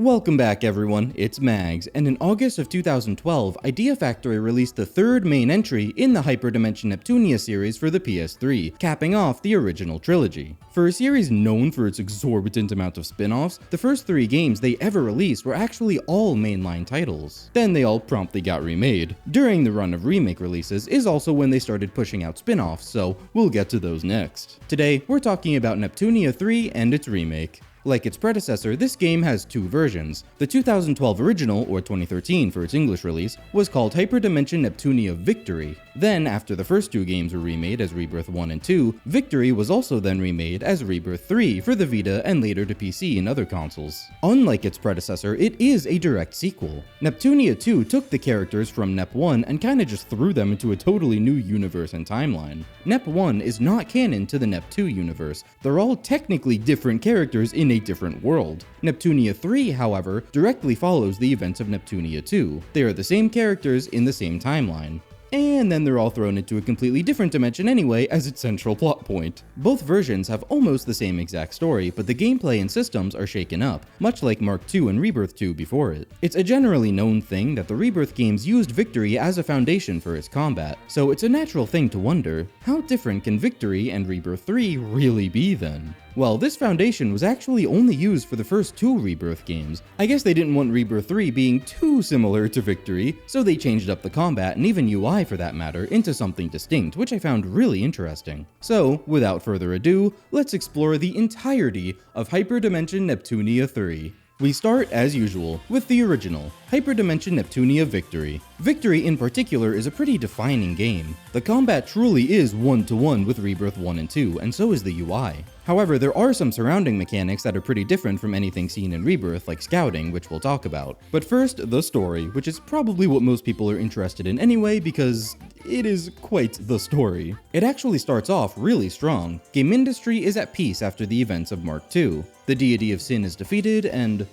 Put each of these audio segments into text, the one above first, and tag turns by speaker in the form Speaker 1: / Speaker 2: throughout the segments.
Speaker 1: Welcome back everyone, it's Mags, and in August of 2012, Idea Factory released the third main entry in the Hyperdimension Neptunia series for the PS3, capping off the original trilogy. For a series known for its exorbitant amount of spin-offs, the first three games they ever released were actually all mainline titles. Then they all promptly got remade. During the run of remake releases is also when they started pushing out spin-offs, so we'll get to those next. Today, we're talking about Neptunia 3 and its remake. Like its predecessor, this game has two versions. The 2012 original, or 2013 for its English release, was called Hyperdimension Neptunia Victory. Then, after the first two games were remade as Rebirth 1 and 2, Victory was also then remade as Rebirth 3 for the Vita and later to PC and other consoles. Unlike its predecessor, it is a direct sequel. Neptunia 2 took the characters from Nep 1 and kinda just threw them into a totally new universe and timeline. Nep 1 is not canon to the Nep 2 universe. They're all technically different characters in a different world. Neptunia 3, however, directly follows the events of Neptunia 2. They are the same characters in the same timeline. And then they're all thrown into a completely different dimension anyway as its central plot point. Both versions have almost the same exact story, but the gameplay and systems are shaken up, much like Mark II and Rebirth 2 before it. It's a generally known thing that the Rebirth games used Victory as a foundation for its combat, so it's a natural thing to wonder, how different can Victory and Rebirth 3 really be then? Well, this foundation was actually only used for the first two Rebirth games. I guess they didn't want Rebirth 3 being too similar to Victory, so they changed up the combat and even UI for that matter into something distinct, which I found really interesting. So, without further ado, let's explore the entirety of Hyperdimension Neptunia 3. We start, as usual, with the original, Hyperdimension Neptunia Victory. Victory in particular is a pretty defining game. The combat truly is one-to-one with Rebirth 1 and 2, and so is the UI. However, there are some surrounding mechanics that are pretty different from anything seen in Rebirth, like scouting, which we'll talk about. But first, the story, which is probably what most people are interested in anyway, because it is quite the story. It actually starts off really strong. Game industry is at peace after the events of Mark II. The deity of sin is defeated, and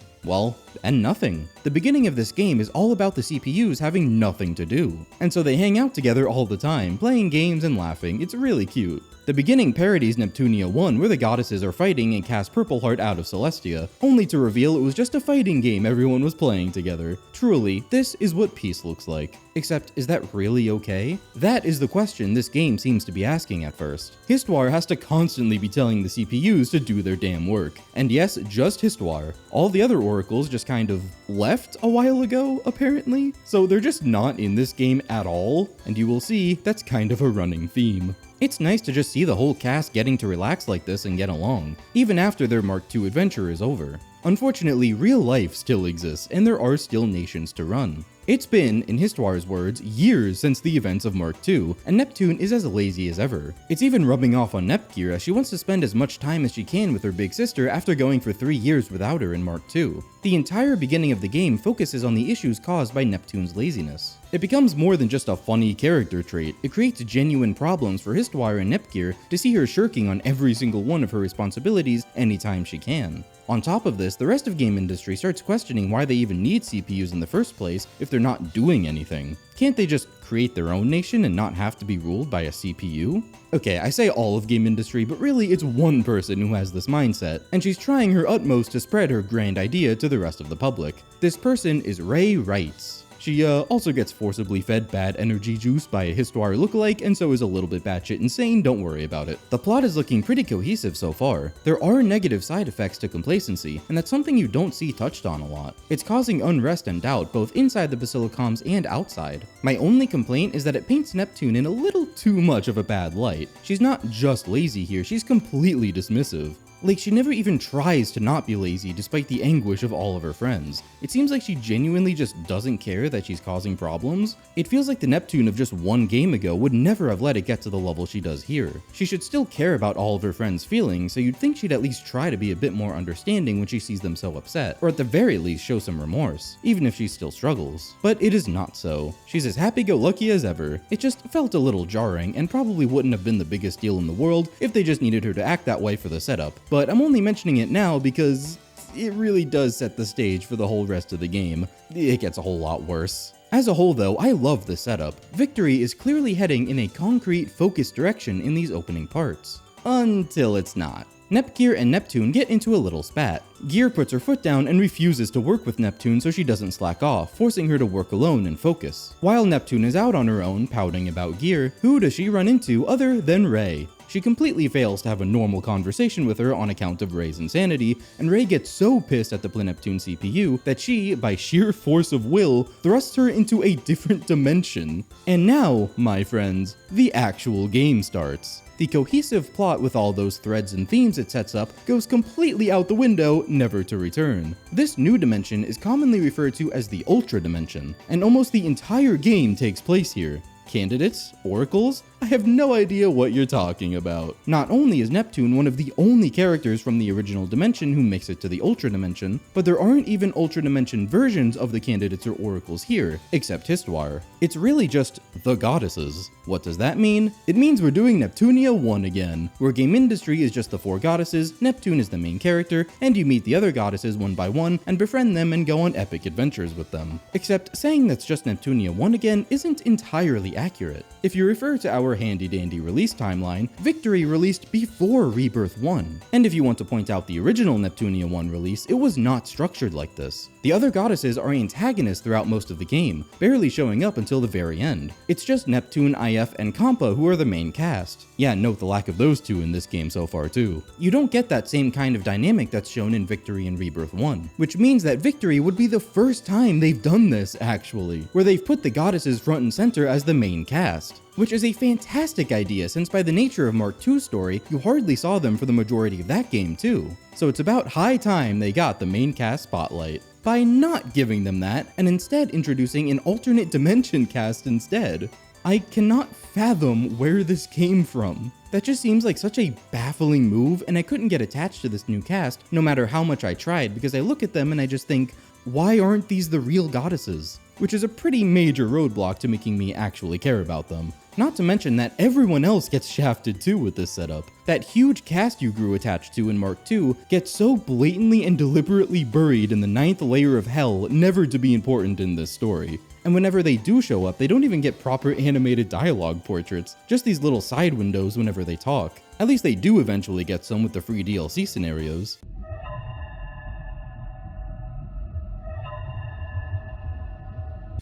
Speaker 1: nothing. The beginning of this game is all about the CPUs having nothing to do. And so they hang out together all the time, playing games and laughing. It's really cute. The beginning parodies Neptunia 1, where the goddesses are fighting and cast Purple Heart out of Celestia, only to reveal it was just a fighting game everyone was playing together. Truly, this is what peace looks like. Except, is that really okay? That is the question this game seems to be asking at first. Histoire has to constantly be telling the CPUs to do their damn work. And yes, just Histoire. All the other oracles just kind of left a while ago, apparently. So they're just not in this game at all, and you will see that's kind of a running theme. It's nice to just see the whole cast getting to relax like this and get along, even after their Mark II adventure is over. Unfortunately, real life still exists, and there are still nations to run. It's been, in Histoire's words, years since the events of Mark II, and Neptune is as lazy as ever. It's even rubbing off on Nepgear as she wants to spend as much time as she can with her big sister after going for 3 years without her in Mark II. The entire beginning of the game focuses on the issues caused by Neptune's laziness. It becomes more than just a funny character trait, it creates genuine problems for Histoire and Nepgear to see her shirking on every single one of her responsibilities anytime she can. On top of this, the rest of game industry starts questioning why they even need CPUs in the first place if they're not doing anything. Can't they just create their own nation and not have to be ruled by a CPU? Okay, I say all of game industry, but really it's one person who has this mindset, and she's trying her utmost to spread her grand idea to the rest of the public. This person is Ray Wrights. She also gets forcibly fed bad energy juice by a Histoire lookalike, and so is a little bit batshit insane, don't worry about it. The plot is looking pretty cohesive so far. There are negative side effects to complacency, and that's something you don't see touched on a lot. It's causing unrest and doubt both inside the Basilicom's and outside. My only complaint is that it paints Neptune in a little too much of a bad light. She's not just lazy here, she's completely dismissive. Like, she never even tries to not be lazy despite the anguish of all of her friends. It seems like she genuinely just doesn't care that she's causing problems. It feels like the Neptune of just one game ago would never have let it get to the level she does here. She should still care about all of her friends' feelings, so you'd think she'd at least try to be a bit more understanding when she sees them so upset, or at the very least show some remorse, even if she still struggles. But it is not so. She's as happy-go-lucky as ever. It just felt a little jarring, and probably wouldn't have been the biggest deal in the world if they just needed her to act that way for the setup. But I'm only mentioning it now because it really does set the stage for the whole rest of the game. It gets a whole lot worse. As a whole though, I love the setup. Victory is clearly heading in a concrete, focused direction in these opening parts. Until it's not. Nepgear and Neptune get into a little spat. Gear puts her foot down and refuses to work with Neptune so she doesn't slack off, forcing her to work alone and focus. While Neptune is out on her own, pouting about Gear, who does she run into other than Ray? She completely fails to have a normal conversation with her on account of Ray's insanity, and Ray gets so pissed at the Neptune CPU that she, by sheer force of will, thrusts her into a different dimension. And now, my friends, the actual game starts. The cohesive plot with all those threads and themes it sets up goes completely out the window, never to return. This new dimension is commonly referred to as the Ultra Dimension, and almost the entire game takes place here. Candidates? Oracles? I have no idea what you're talking about. Not only is Neptune one of the only characters from the original dimension who makes it to the Ultra Dimension, but there aren't even Ultra Dimension versions of the candidates or oracles here, except Histoire. It's really just the goddesses. What does that mean? It means we're doing Neptunia 1 again, where game industry is just the 4 goddesses, Neptune is the main character, and you meet the other goddesses one by one and befriend them and go on epic adventures with them. Except saying that's just Neptunia 1 again isn't entirely accurate. If you refer to our handy-dandy release timeline, Victory released before Rebirth 1. And if you want to point out the original Neptunia 1 release, it was not structured like this. The other goddesses are antagonists throughout most of the game, barely showing up until the very end. It's just Neptune, IF, and Kampa who are the main cast. Yeah, note the lack of those two in this game so far too. You don't get that same kind of dynamic that's shown in Victory and Rebirth 1, which means that Victory would be the first time they've done this, actually, where they've put the goddesses front and center as the main cast. Which is a fantastic idea since by the nature of Mark II's story, you hardly saw them for the majority of that game too. So it's about high time they got the main cast spotlight. By not giving them that, and instead introducing an alternate dimension cast instead. I cannot fathom where this came from. That just seems like such a baffling move, and I couldn't get attached to this new cast no matter how much I tried, because I look at them and I just think, why aren't these the real goddesses? Which is a pretty major roadblock to making me actually care about them. Not to mention that everyone else gets shafted too with this setup. That huge cast you grew attached to in Mark II gets so blatantly and deliberately buried in the 9th layer of hell, never to be important in this story. And whenever they do show up, they don't even get proper animated dialogue portraits, just these little side windows whenever they talk. At least they do eventually get some with the free DLC scenarios.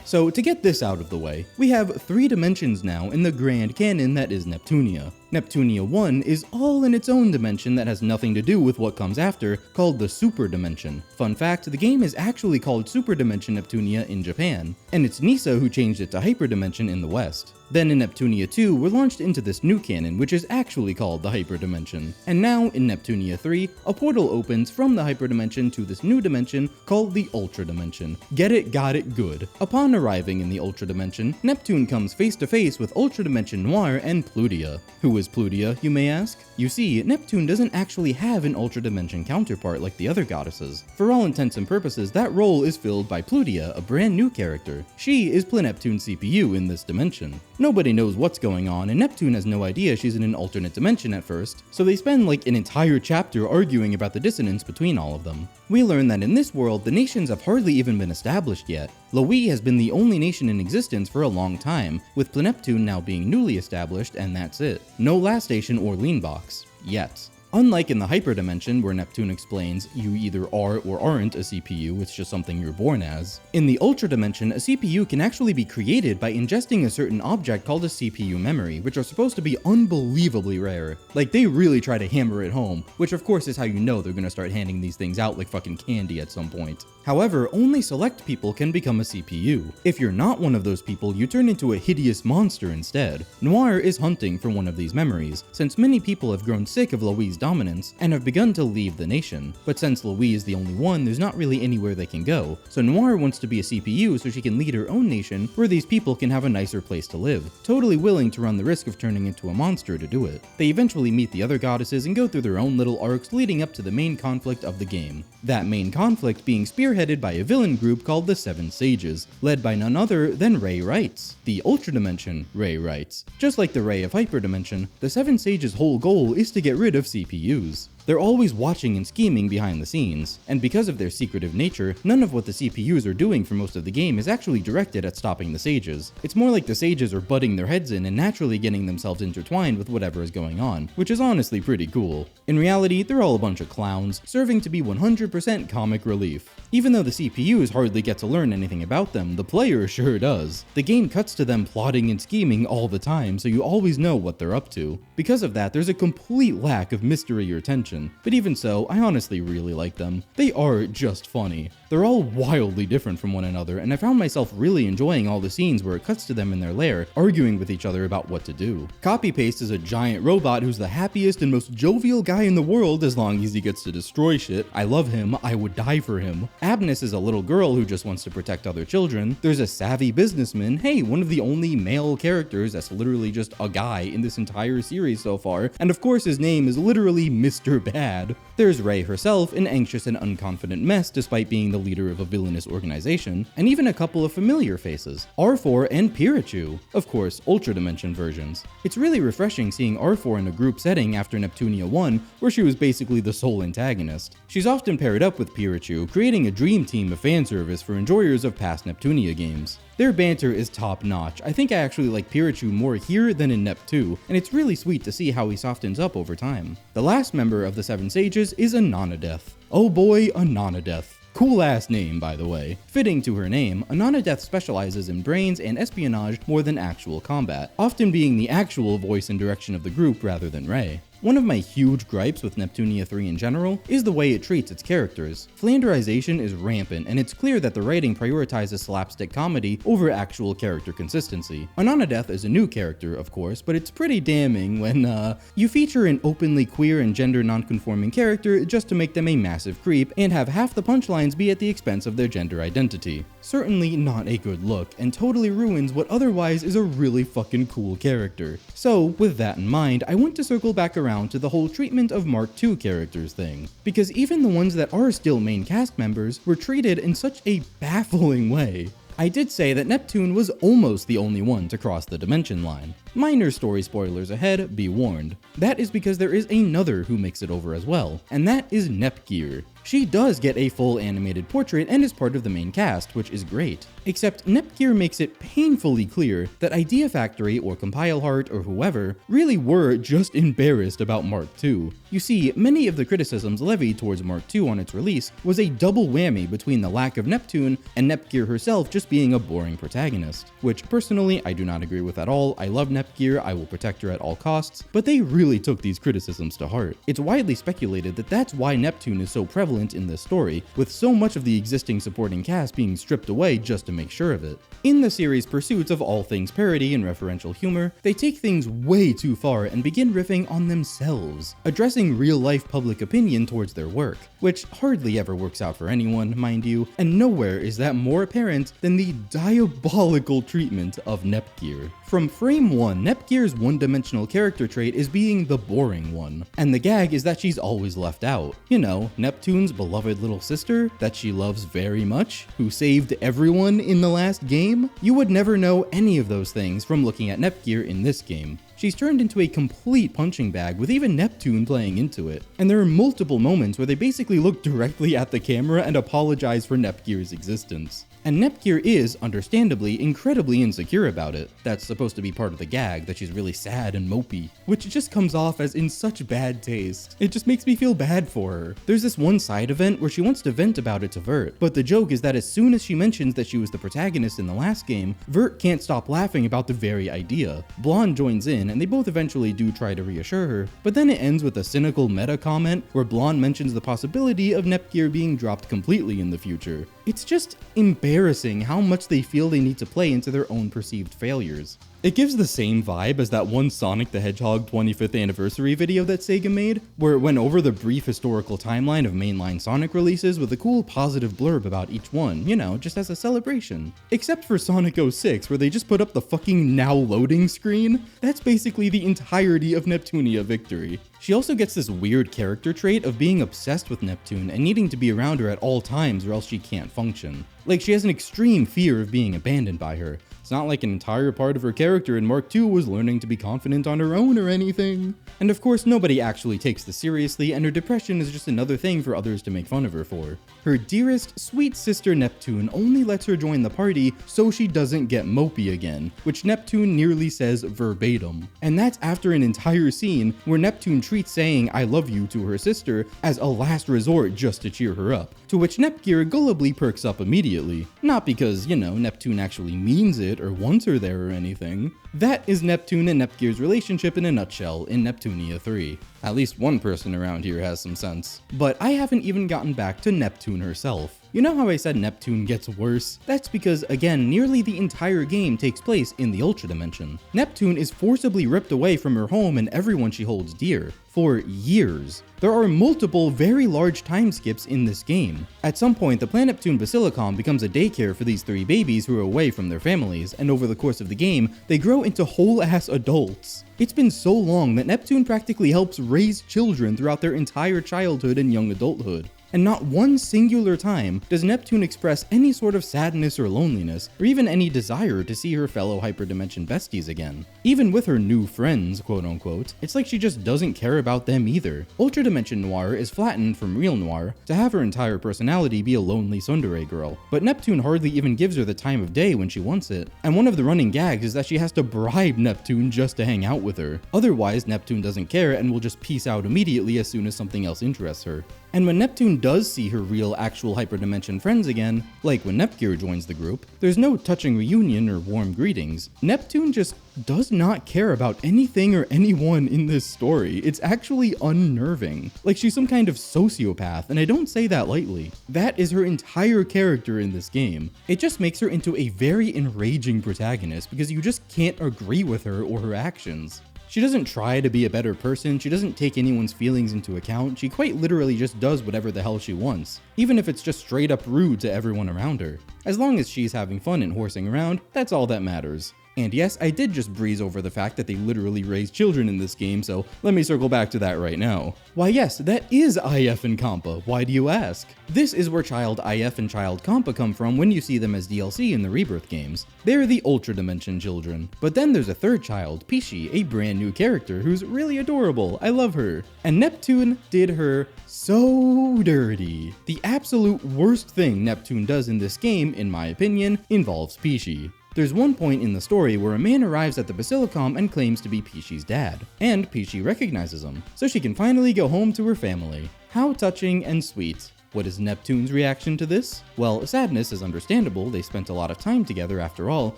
Speaker 1: So to get this out of the way, we have 3 dimensions now in the grand canon that is Neptunia. Neptunia 1 is all in its own dimension that has nothing to do with what comes after, called the Super Dimension. Fun fact, the game is actually called Super Dimension Neptunia in Japan, and it's Nisa who changed it to Hyperdimension in the West. Then in Neptunia 2, we're launched into this new canon, which is actually called the Hyperdimension. And now, in Neptunia 3, a portal opens from the Hyperdimension to this new dimension called the Ultra Dimension. Get it, got it, good. Upon arriving in the Ultra Dimension, Neptune comes face to face with Ultra Dimension Noir and Plutia. Who is Plutia, you may ask? You see, Neptune doesn't actually have an Ultra Dimension counterpart like the other goddesses. For all intents and purposes, that role is filled by Plutia, a brand new character. She is Neptune's CPU in this dimension. Nobody knows what's going on, and Neptune has no idea she's in an alternate dimension at first, so they spend like an entire chapter arguing about the dissonance between all of them. We learn that in this world, the nations have hardly even been established yet. Lowee has been the only nation in existence for a long time, with Pleneptune now being newly established, and that's it. No last station or lean box. Yet. Unlike in the Hyperdimension, where Neptune explains you either are or aren't a CPU, it's just something you're born as. In the Ultra Dimension, a CPU can actually be created by ingesting a certain object called a CPU memory, which are supposed to be unbelievably rare. Like, they really try to hammer it home, which of course is how you know they're gonna start handing these things out like fucking candy at some point. However, only select people can become a CPU. If you're not one of those people, you turn into a hideous monster instead. Noir is hunting for one of these memories, since many people have grown sick of Lowee's dominance and have begun to leave the nation. But since Lowee is the only one, there's not really anywhere they can go, so Noir wants to be a CPU so she can lead her own nation where these people can have a nicer place to live, totally willing to run the risk of turning into a monster to do it. They eventually meet the other goddesses and go through their own little arcs leading up to the main conflict of the game. That main conflict being spearheaded by a villain group called the Seven Sages, led by none other than Ray writes. The Ultra Dimension, Ray writes. Just like the Ray of Hyperdimension, the Seven Sages' whole goal is to get rid of CPUs. They're always watching and scheming behind the scenes, and because of their secretive nature, none of what the CPUs are doing for most of the game is actually directed at stopping the sages. It's more like the sages are butting their heads in and naturally getting themselves intertwined with whatever is going on, which is honestly pretty cool. In reality, they're all a bunch of clowns, serving to be 100% comic relief. Even though the CPUs hardly get to learn anything about them, the player sure does. The game cuts to them plotting and scheming all the time, so you always know what they're up to. Because of that, there's a complete lack of mystery or tension, but even so, I honestly really like them. They are just funny. They're all wildly different from one another, and I found myself really enjoying all the scenes where it cuts to them in their lair, arguing with each other about what to do. Copy Paste is a giant robot who's the happiest and most jovial guy in the world as long as he gets to destroy shit. I love him, I would die for him. Abness is a little girl who just wants to protect other children. There's a savvy businessman, hey, one of the only male characters that's literally just a guy in this entire series so far, and of course his name is literally Mr. Bad. There's Ray herself, an anxious and unconfident mess despite being the leader of a villainous organization, and even a couple of familiar faces, R4 and Pirachu, of course, Ultra Dimension versions. It's really refreshing seeing R4 in a group setting after Neptunia 1, where she was basically the sole antagonist. She's often paired up with Pirachu, creating a dream team of fan service for enjoyers of past Neptunia games. Their banter is top notch. I think I actually like Pirachu more here than in Nep 2, and it's really sweet to see how he softens up over time. The last member of the Seven Sages is Anonadeth. Oh boy, Anonadeth. Cool ass name, by the way. Fitting to her name, Anonadeth specializes in brains and espionage more than actual combat, often being the actual voice and direction of the group rather than Ray. One of my huge gripes with Neptunia 3 in general is the way it treats its characters. Flanderization is rampant, and it's clear that the writing prioritizes slapstick comedy over actual character consistency. Anonadeth is a new character, of course, but it's pretty damning when, you feature an openly queer and gender non-conforming character just to make them a massive creep and have half the punchlines be at the expense of their gender identity. Certainly not a good look, and totally ruins what otherwise is a really fucking cool character. So, with that in mind, I want to circle back around to the whole treatment of Mark II characters thing, because even the ones that are still main cast members were treated in such a baffling way. I did say that Neptune was almost the only one to cross the dimension line. Minor story spoilers ahead, be warned. That is because there is another who makes it over as well, and that is Nepgear. She does get a full animated portrait and is part of the main cast, which is great. Except Nepgear makes it painfully clear that Idea Factory or CompileHeart or whoever really were just embarrassed about Mark II. You see, many of the criticisms levied towards Mark II on its release was a double whammy between the lack of Neptune and Nepgear herself just being a boring protagonist, which personally I do not agree with at all. I love Nepgear, I will protect her at all costs, but they really took these criticisms to heart. It's widely speculated that that's why Neptune is so prevalent in this story, with so much of the existing supporting cast being stripped away just to make sure of it. In the series' pursuits of all things parody and referential humor, they take things way too far and begin riffing on themselves, addressing real-life public opinion towards their work, which hardly ever works out for anyone, mind you, and nowhere is that more apparent than the diabolical treatment of Nepgear. From frame 1, Nepgear's one-dimensional character trait is being the boring one, and the gag is that she's always left out. You know, Neptune's beloved little sister that she loves very much, who saved everyone in the last game? You would never know any of those things from looking at Nepgear in this game. She's turned into a complete punching bag with even Neptune playing into it, and there are multiple moments where they basically look directly at the camera and apologize for Nepgear's existence. And Nepgear is, understandably, incredibly insecure about it. That's supposed to be part of the gag, that she's really sad and mopey, which just comes off as in such bad taste. It just makes me feel bad for her. There's this one side event where she wants to vent about it to Vert, but the joke is that as soon as she mentions that she was the protagonist in the last game, Vert can't stop laughing about the very idea. Blonde joins in, and they both eventually do try to reassure her, but then it ends with a cynical meta comment where Blonde mentions the possibility of Nepgear being dropped completely in the future. It's just embarrassing how much they feel they need to play into their own perceived failures. It gives the same vibe as that one Sonic the Hedgehog 25th anniversary video that Sega made, where it went over the brief historical timeline of mainline Sonic releases with a cool positive blurb about each one, you know, just as a celebration. Except for Sonic 06, where they just put up the fucking now loading screen. That's basically the entirety of Neptunia Victory. She also gets this weird character trait of being obsessed with Neptune and needing to be around her at all times or else she can't function. Like, she has an extreme fear of being abandoned by her, It's not like an entire part of her character in Mark II was learning to be confident on her own or anything. And of course, nobody actually takes this seriously, and her depression is just another thing for others to make fun of her for. Her dearest, sweet sister Neptune only lets her join the party so she doesn't get mopey again, which Neptune nearly says verbatim. And that's after an entire scene where Neptune treats saying "I love you" to her sister as a last resort just to cheer her up, to which Nepgear gullibly perks up immediately. Not because, Neptune actually means it or wants her there or anything. That is Neptune and Nepgear's relationship in a nutshell in Neptunia 3. At least one person around here has some sense. But I haven't even gotten back to Neptune herself. You know how I said Neptune gets worse? That's because, again, nearly the entire game takes place in the Ultra Dimension. Neptune is forcibly ripped away from her home and everyone she holds dear. For years. There are multiple very large time skips in this game. At some point, the planet Neptune Basilicom becomes a daycare for these 3 babies who are away from their families, and over the course of the game, they grow into whole-ass adults. It's been so long that Neptune practically helps raise children throughout their entire childhood and young adulthood. And not one singular time does Neptune express any sort of sadness or loneliness, or even any desire to see her fellow hyperdimension besties again. Even with her new friends, quote unquote, it's like she just doesn't care about them either. Ultra Dimension Noir is flattened from real Noir to have her entire personality be a lonely tsundere girl, but Neptune hardly even gives her the time of day when she wants it. And one of the running gags is that she has to bribe Neptune just to hang out with her. Otherwise, Neptune doesn't care and will just peace out immediately as soon as something else interests her. And when Neptune does see her real actual hyperdimension friends again, like when Nepgear joins the group, there's no touching reunion or warm greetings. Neptune just does not care about anything or anyone in this story. It's actually unnerving. Like she's some kind of sociopath, and I don't say that lightly. That is her entire character in this game. It just makes her into a very enraging protagonist because you just can't agree with her or her actions. She doesn't try to be a better person, she doesn't take anyone's feelings into account, she quite literally just does whatever the hell she wants, even if it's just straight up rude to everyone around her. As long as she's having fun and horsing around, that's all that matters. And yes, I did just breeze over the fact that they literally raise children in this game, so let me circle back to that right now. Why yes, that is IF and Compa, why do you ask? This is where Child IF and Child Compa come from when you see them as DLC in the Rebirth games. They're the Ultra Dimension children. But then there's a third child, Pishi, a brand new character who's really adorable, I love her. And Neptune did her so dirty. The absolute worst thing Neptune does in this game, in my opinion, involves Pishi. There's one point in the story where a man arrives at the Basilicom and claims to be Pishi's dad, and Pishi recognizes him, so she can finally go home to her family. How touching and sweet. What is Neptune's reaction to this? Well, sadness is understandable, they spent a lot of time together after all,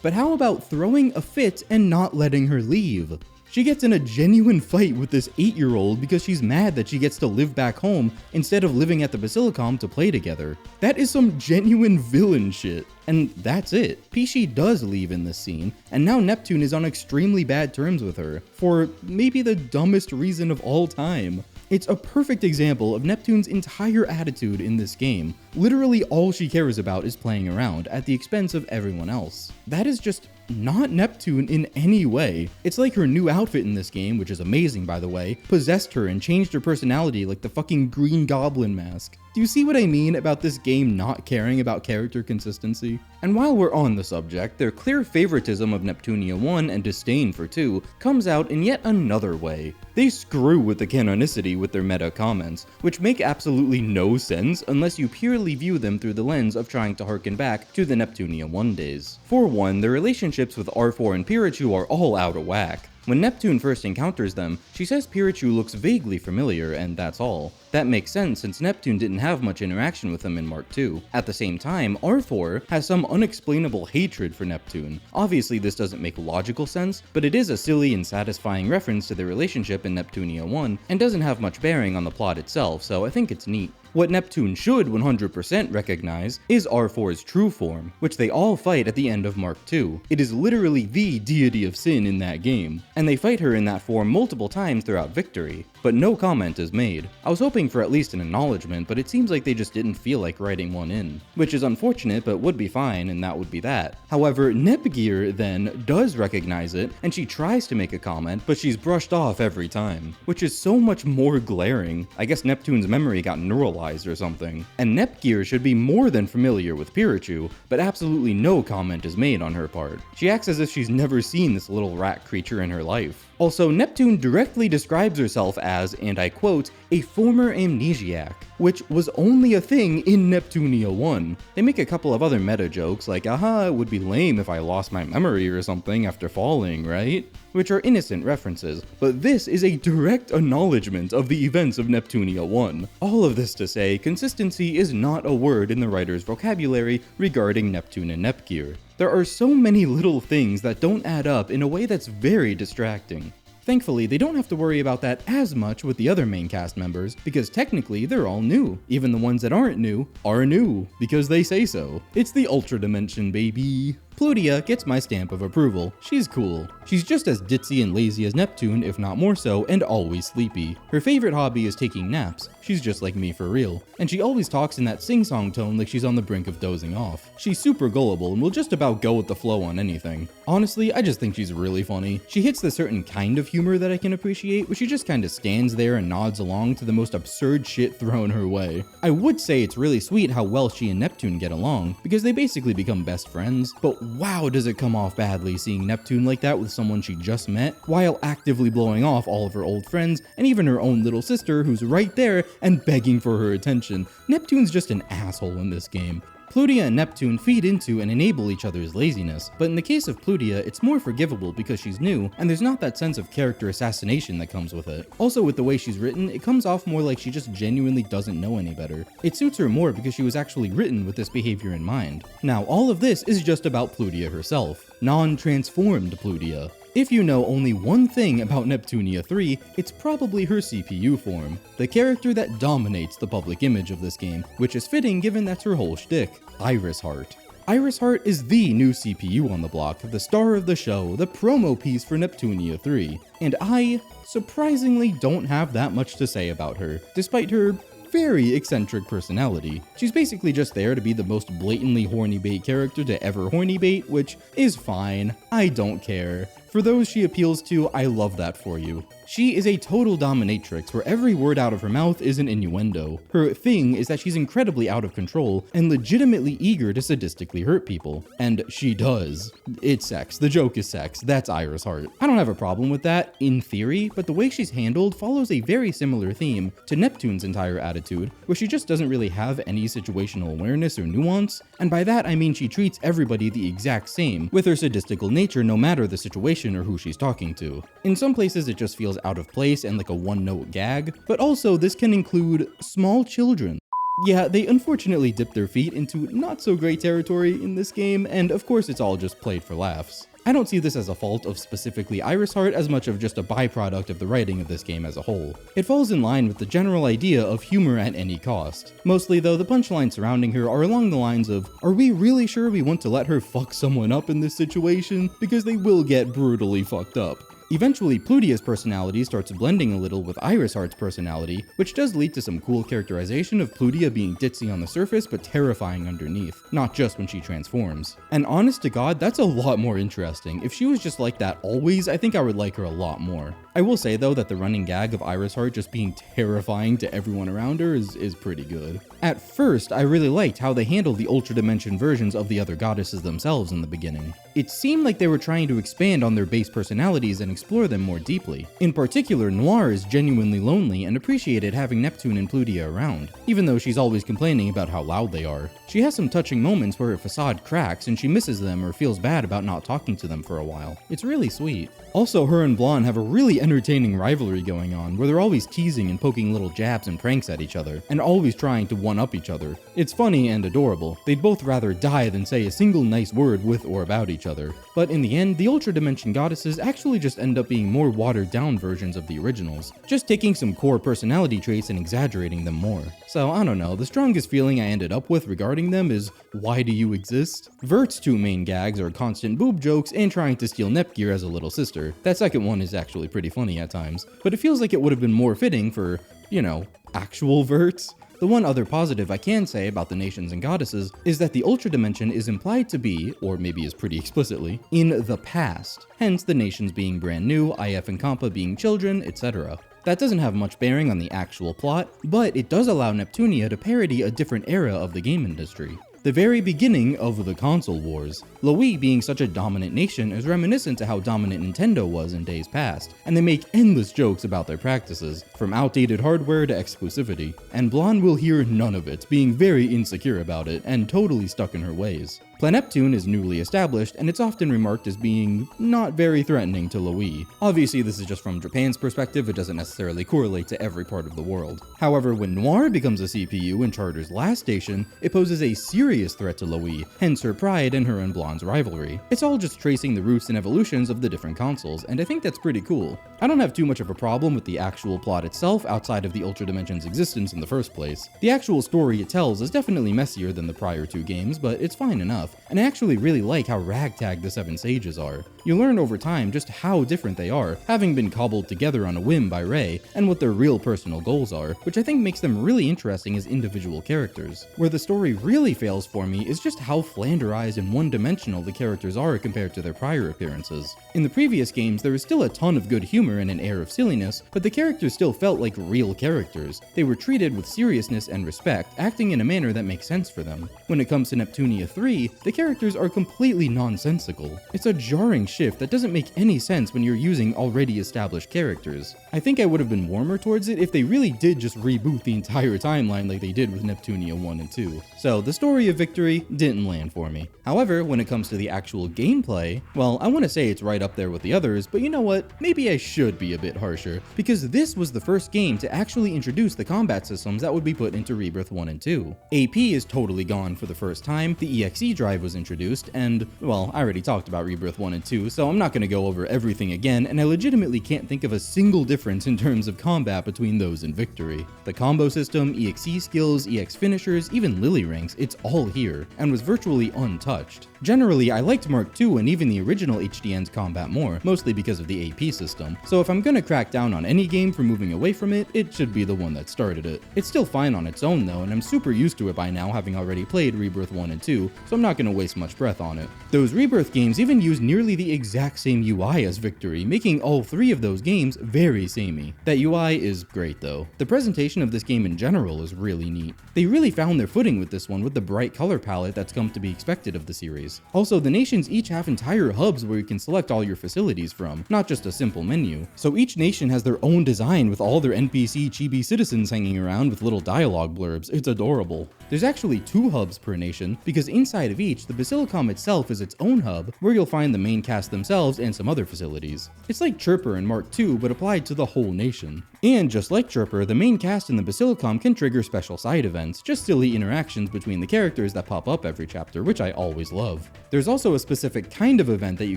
Speaker 1: but how about throwing a fit and not letting her leave? She gets in a genuine fight with this 8-year-old because she's mad that she gets to live back home instead of living at the Basilicom to play together. That is some genuine villain shit. And that's it. Pishi does leave in this scene, and now Neptune is on extremely bad terms with her, for maybe the dumbest reason of all time. It's a perfect example of Neptune's entire attitude in this game. Literally all she cares about is playing around at the expense of everyone else. That is just not Neptune in any way. It's like her new outfit in this game, which is amazing by the way, possessed her and changed her personality like the fucking Green Goblin mask. Do you see what I mean about this game not caring about character consistency? And while we're on the subject, their clear favoritism of Neptunia 1 and disdain for 2 comes out in yet another way. They screw with the canonicity with their meta comments, which make absolutely no sense unless you purely view them through the lens of trying to harken back to the Neptunia 1 days. For one, their relationships with R4 and Pirachu are all out of whack. When Neptune first encounters them, she says Pirachu looks vaguely familiar, and that's all. That makes sense since Neptune didn't have much interaction with him in Mark II. At the same time, R4 has some unexplainable hatred for Neptune. Obviously this doesn't make logical sense, but it is a silly and satisfying reference to their relationship in Neptunia 1, and doesn't have much bearing on the plot itself, so I think it's neat. What Neptune should 100% recognize is R4's true form, which they all fight at the end of Mark II. It is literally the deity of sin in that game, and they fight her in that form multiple times throughout Victory, but no comment is made. I was hoping for at least an acknowledgement, but it seems like they just didn't feel like writing one in, which is unfortunate but would be fine, and that would be that. However, Nepgear then does recognize it, and she tries to make a comment, but she's brushed off every time, which is so much more glaring. I guess Neptune's memory got neuralized paralyzed or something. And Nepgear should be more than familiar with Pirachu, but absolutely no comment is made on her part. She acts as if she's never seen this little rat creature in her life. Also, Neptune directly describes herself as, and I quote, a former amnesiac, which was only a thing in Neptunia 1. They make a couple of other meta jokes like, aha, it would be lame if I lost my memory or something after falling, right? Which are innocent references, but this is a direct acknowledgement of the events of Neptunia 1. All of this to say, consistency is not a word in the writer's vocabulary regarding Neptune and Nepgear. There are so many little things that don't add up in a way that's very distracting. Thankfully, they don't have to worry about that as much with the other main cast members, because technically they're all new. Even the ones that aren't new, are new, because they say so. It's the Ultra Dimension, baby. Plutia gets my stamp of approval. She's cool. She's just as ditzy and lazy as Neptune, if not more so, and always sleepy. Her favorite hobby is taking naps. She's just like me for real. And she always talks in that sing-song tone like she's on the brink of dozing off. She's super gullible and will just about go with the flow on anything. Honestly, I just think she's really funny. She hits the certain kind of humor that I can appreciate, where she just kinda stands there and nods along to the most absurd shit thrown her way. I would say it's really sweet how well she and Neptune get along, because they basically become best friends, but wow, does it come off badly seeing Neptune like that with someone she just met, while actively blowing off all of her old friends, and even her own little sister who's right there and begging for her attention. Neptune's just an asshole in this game. Plutia and Neptune feed into and enable each other's laziness, but in the case of Plutia, it's more forgivable because she's new, and there's not that sense of character assassination that comes with it. Also, with the way she's written, it comes off more like she just genuinely doesn't know any better. It suits her more because she was actually written with this behavior in mind. Now, all of this is just about Plutia herself, non-transformed Plutia. If you know only one thing about Neptunia 3, it's probably her CPU form, the character that dominates the public image of this game, which is fitting given that's her whole shtick, Iris Heart. Iris Heart is the new CPU on the block, the star of the show, the promo piece for Neptunia 3, and I, surprisingly, don't have that much to say about her, despite her very eccentric personality. She's basically just there to be the most blatantly horny bait character to ever horny bait, which is fine, I don't care. For those she appeals to, I love that for you. She is a total dominatrix where every word out of her mouth is an innuendo. Her thing is that she's incredibly out of control and legitimately eager to sadistically hurt people. And she does. It's sex. The joke is sex. That's Iris Heart. I don't have a problem with that, in theory, but the way she's handled follows a very similar theme to Neptune's entire attitude, where she just doesn't really have any situational awareness or nuance. And by that I mean she treats everybody the exact same, with her sadistical nature no matter the situation or who she's talking to. In some places it just feels out of place and like a one-note gag, but also this can include small children. Yeah, they unfortunately dip their feet into not so great territory in this game, and of course it's all just played for laughs. I don't see this as a fault of specifically Iris Heart as much of just a byproduct of the writing of this game as a whole. It falls in line with the general idea of humor at any cost. Mostly though, the punchlines surrounding her are along the lines of, are we really sure we want to let her fuck someone up in this situation? Because they will get brutally fucked up. Eventually, Plutia's personality starts blending a little with Iris Heart's personality, which does lead to some cool characterization of Plutia being ditzy on the surface but terrifying underneath, not just when she transforms. And honest to God, that's a lot more interesting. If she was just like that always, I think I would like her a lot more. I will say though that the running gag of Iris Heart just being terrifying to everyone around her is pretty good. At first, I really liked how they handled the Ultra Dimension versions of the other goddesses themselves in the beginning. It seemed like they were trying to expand on their base personalities and explore them more deeply. In particular, Noir is genuinely lonely and appreciated having Neptune and Plutia around, even though she's always complaining about how loud they are. She has some touching moments where her facade cracks and she misses them or feels bad about not talking to them for a while. It's really sweet. Also, her and Blonde have a really entertaining rivalry going on, where they're always teasing and poking little jabs and pranks at each other, and always trying to one-up each other. It's funny and adorable. They'd both rather die than say a single nice word with or about each other. But in the end, the Ultra Dimension goddesses actually just end up being more watered-down versions of the originals, just taking some core personality traits and exaggerating them more. So, I don't know, the strongest feeling I ended up with regarding them is, why do you exist? Vert's two main gags are constant boob jokes and trying to steal Nepgear as a little sister. That second one is actually pretty funny at times, but it feels like it would have been more fitting for, you know, actual Verts. The one other positive I can say about the nations and goddesses is that the Ultra Dimension is implied to be, or maybe is pretty explicitly, in the past, hence the nations being brand new, IF and Compa being children, etc. That doesn't have much bearing on the actual plot, but it does allow Neptunia to parody a different era of the game industry. The very beginning of the console wars. Lowee being such a dominant nation is reminiscent to how dominant Nintendo was in days past, and they make endless jokes about their practices, from outdated hardware to exclusivity. And Blonde will hear none of it, being very insecure about it and totally stuck in her ways. Planeptune is newly established, and it's often remarked as being not very threatening to Lowee. Obviously, this is just from Japan's perspective, it doesn't necessarily correlate to every part of the world. However, when Noir becomes a CPU in Charter's last station, it poses a serious threat to Lowee, hence her pride and her and Blonde's rivalry. It's all just tracing the roots and evolutions of the different consoles, and I think that's pretty cool. I don't have too much of a problem with the actual plot itself outside of the Ultra Dimension's existence in the first place. The actual story it tells is definitely messier than the prior two games, but it's fine enough. And I actually really like how ragtag the Seven Sages are. You learn over time just how different they are, having been cobbled together on a whim by Ray, and what their real personal goals are, which I think makes them really interesting as individual characters. Where the story really fails for me is just how flanderized and one-dimensional the characters are compared to their prior appearances. In the previous games, there was still a ton of good humor and an air of silliness, but the characters still felt like real characters. They were treated with seriousness and respect, acting in a manner that makes sense for them. When it comes to Neptunia 3, the characters are completely nonsensical. It's a jarring shift that doesn't make any sense when you're using already established characters. I think I would have been warmer towards it if they really did just reboot the entire timeline like they did with Neptunia 1 and 2. So the story of Victory didn't land for me. However, when it comes to the actual gameplay, well, I want to say it's right up there with the others, but you know what? Maybe I should be a bit harsher, because this was the first game to actually introduce the combat systems that would be put into Rebirth 1 and 2. AP is totally gone for the first time, the EXE drive was introduced, and, well, I already talked about Rebirth 1 and 2, so I'm not going to go over everything again, and I legitimately can't think of a single difference in terms of combat between those and Victory. The combo system, EXE skills, EX finishers, even Lily ranks, it's all here, and was virtually untouched. Generally, I liked Mark II and even the original HDN's combat more, mostly because of the AP system, so if I'm gonna crack down on any game for moving away from it, it should be the one that started it. It's still fine on its own though, and I'm super used to it by now, having already played Rebirth 1 and 2, so I'm not gonna waste much breath on it. Those Rebirth games even use nearly the exact same UI as Victory, making all three of those games very samey. That UI is great though. The presentation of this game in general is really neat. They really found their footing with this one with the bright color palette that's come to be expected of the series. Also, the nations each have entire hubs where you can select all your facilities from, not just a simple menu. So each nation has their own design with all their NPC chibi citizens hanging around with little dialogue blurbs. It's adorable. There's actually 2 hubs per nation, because inside of each, the Basilicom itself is its own hub, where you'll find the main cast themselves and some other facilities. It's like Chirper in Mark II, but applied to the whole nation. And just like Chirper, the main cast in the Basilicom can trigger special side events, just silly interactions between the characters that pop up every chapter, which I always love. There's also a specific kind of event that you